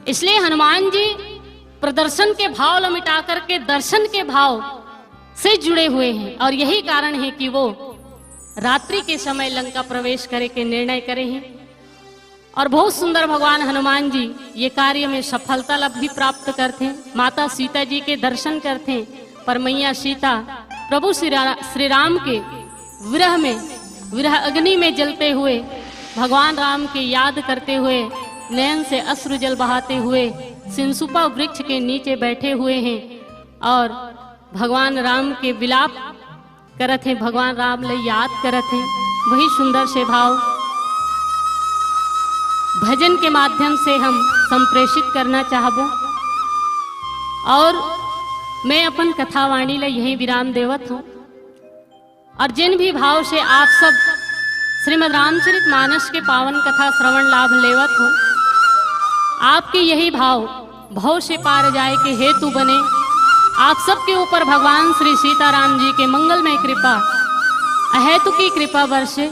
इसलिए हनुमान जी प्रदर्शन के भाव ल मिटा करके दर्शन के भाव से जुड़े हुए हैं, और यही कारण है कि वो रात्रि के समय लंका प्रवेश करे के निर्णय करे हैं। और बहुत सुंदर भगवान हनुमान जी ये कार्य में सफलता भी प्राप्त करते हैं। माता सीता जी के दर्शन करते हैं, पर मैया सीता प्रभु श्री राम के विरह अग्नि में जलते हुए भगवान राम की याद करते हुए नयन से अश्रु जल बहाते हुए सिंसुपा वृक्ष के नीचे बैठे हुए हैं और भगवान राम के विलाप करत हैं, भगवान राम ले याद करत हैं। वही सुंदर से भाव भजन के माध्यम से हम संप्रेषित करना चाहबो और मैं अपन कथावाणी ले यही विराम देवत हूँ। और जिन भी भाव से आप सब श्रीमद् रामचरित मानस के पावन कथा श्रवण लाभ लेवत हो, आपके यही भाव से पार जाए के हेतु बने। आप सबके ऊपर भगवान श्री सीताराम जी के मंगलमय कृपा अहेतु की कृपा बरसे।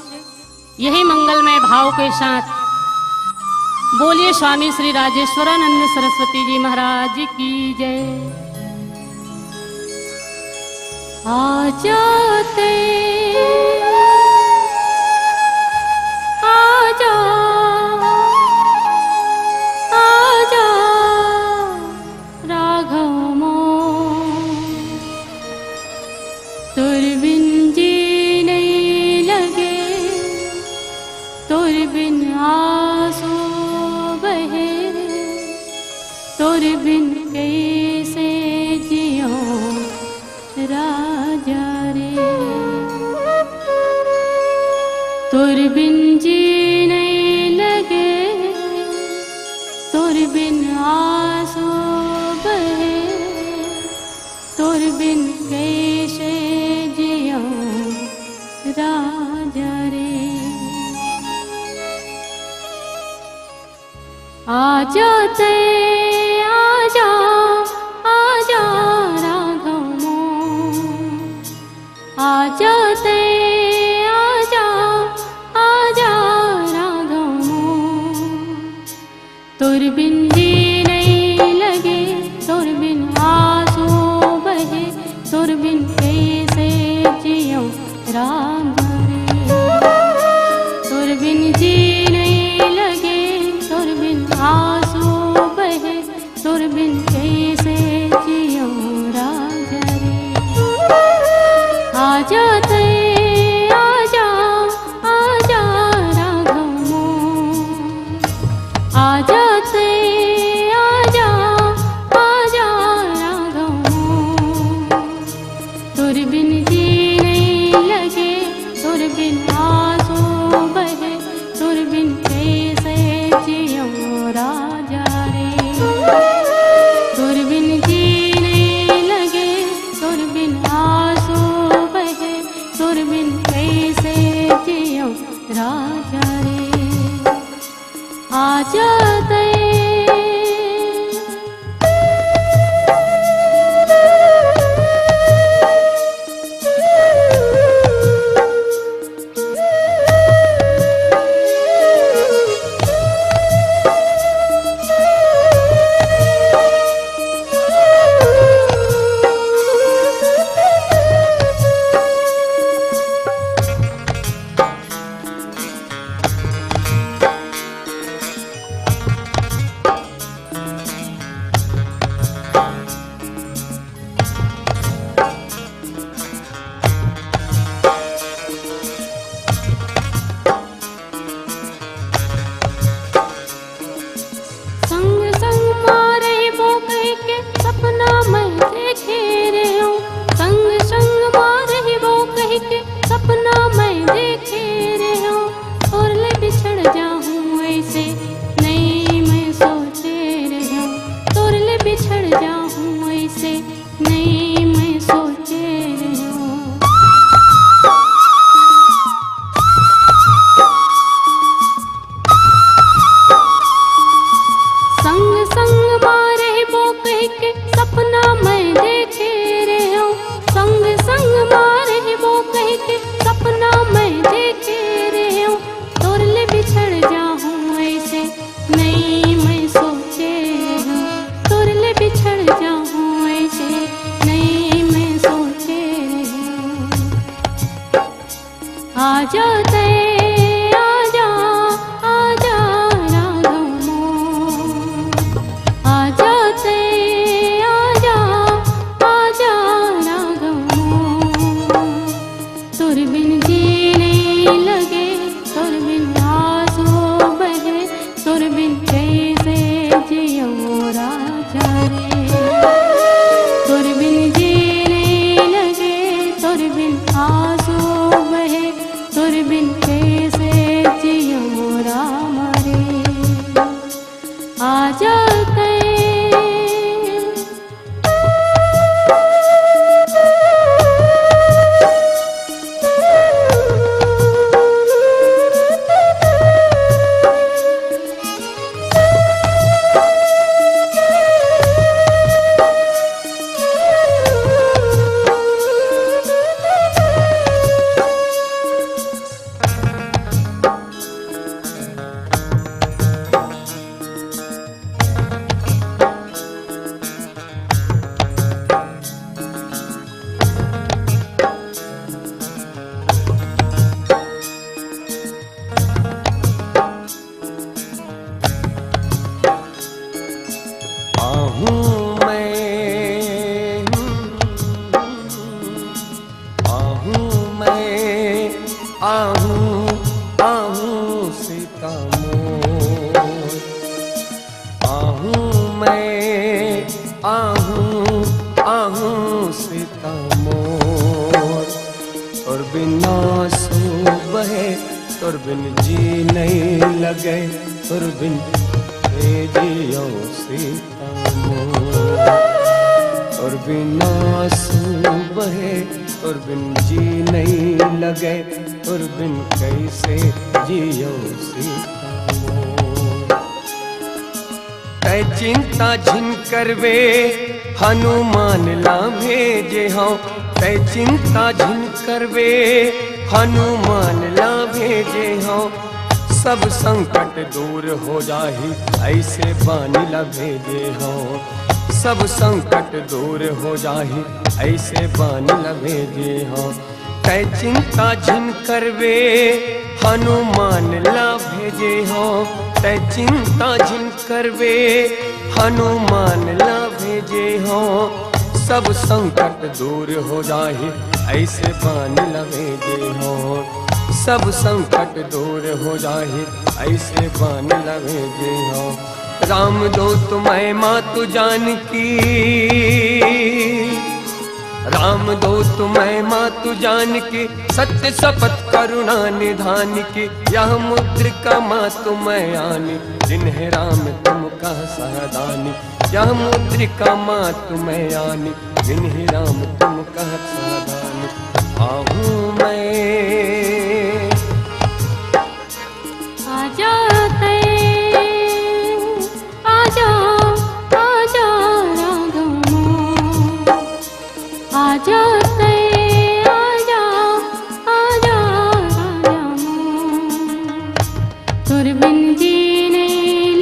यही मंगलमय भाव के साथ बोलिए स्वामी श्री राजेश्वरानंद सरस्वती जी महाराज की जय। आ जाते आजा आजा राघव मों, तुर बिन जी नहीं लगे, तुर बिन आंसू बहे, तुर बिन कैसे जियो राजा रे। तुर बिन जी नहीं लगे, तुर बिन आंसू बहे, तुर बिन कैसे जियो राजा रे। आ जाते आजा आजा राघव मों, आ जाते आजा आजा राघव मों, तुर बिन जी नहीं लगे, तुर बिन आंसू बहे, तुर बिन कैसे जियो राम रे। तुर बिन जी नहीं लगे, तुर बिन आंसू बहे, तुर बिन कैसे जियो राजा रे। आ जाते आजा आजा राघव मों, आ जाते आजा आजा राघव मों, तुर बिन जी नहीं लगे, तुर बिन आंसू बहे, तुर बिन कैसे जियो राजा रे। तुर बिन जी नहीं लगे, तुर बिन आंसू बहे, तुर बिन कैसे जियो राजा रे। आ जाते आ जाते आजा आजा राघव मों, आ जाते आजा आजा जीने लगे तुर बिन आंसू बहे तुर बिन कैसे जियो राजा रे। तुर बिन जीने लगे तुर बिन आंसू बहे तुर बिन कैसे जियो राम रे। आ जाते आहूं सीता मोर, आहूं सीता मोर। और बिन आंसू बहे तुर बिन जी नहीं लगे तुर बिन जियो सीता मोर। और बिन आंसू बहे तुर बिन जी नहीं लगे तुर बिन कैसे जियो सीता मोर। तै चिंता झिन करवे हनुमान ला भेजे हों, तै चिंता झिन करवे हनुमान ला भेजे हों। सब संकट दूर हो जाही ऐसे बानी ला भेजे हों। सब संकट दूर हो जाही ऐसे बानी ला भेजे हों। तै चिंता झिन करवे हनुमान ला भेजे हों। तै चिंता झिन करवे हनुमान ला भेजे हों। सब संकट दूर हो जाही ऐसे बानी ला भेजे हों। सब संकट दूर हो जाही ऐसे बानी ला भेजे हों। राम दूत मैं मातु जानकी, राम दूत मैं मातु जानकी सत्य शपथ करुणा निधान की। यह मुद्रिका मातु मैं आनी जिन्हें राम तुम कह सहदानी। यह मुद्रिका मातु मैं आनी जिन्हें राम तुम कह सहदानी। आहूं मैं आ जाते आजा आजा राघव आ जाते आजा आजा राघव। तुर बिन जीने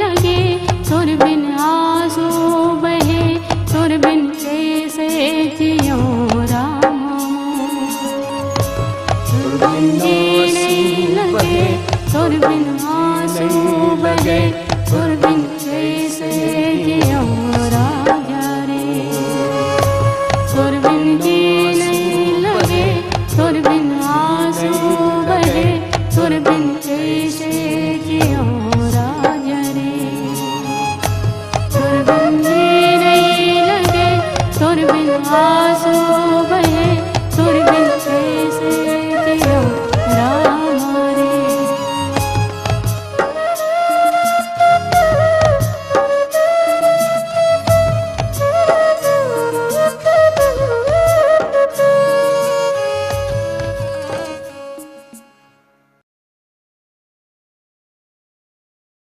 लगे तुर बिन आंसू बहे तुर बिन कैसे जियो राम। तुर बिन जीने लगे तुर बिन आंसू बहे तुर बिन कैसे जियो राजा रे। तुर बिन जीने लगे तुर बिन आंसू बहे तुर बिन कैसे जियो राजा रे। तुर बिन जीने लगे तुर बिन आंसू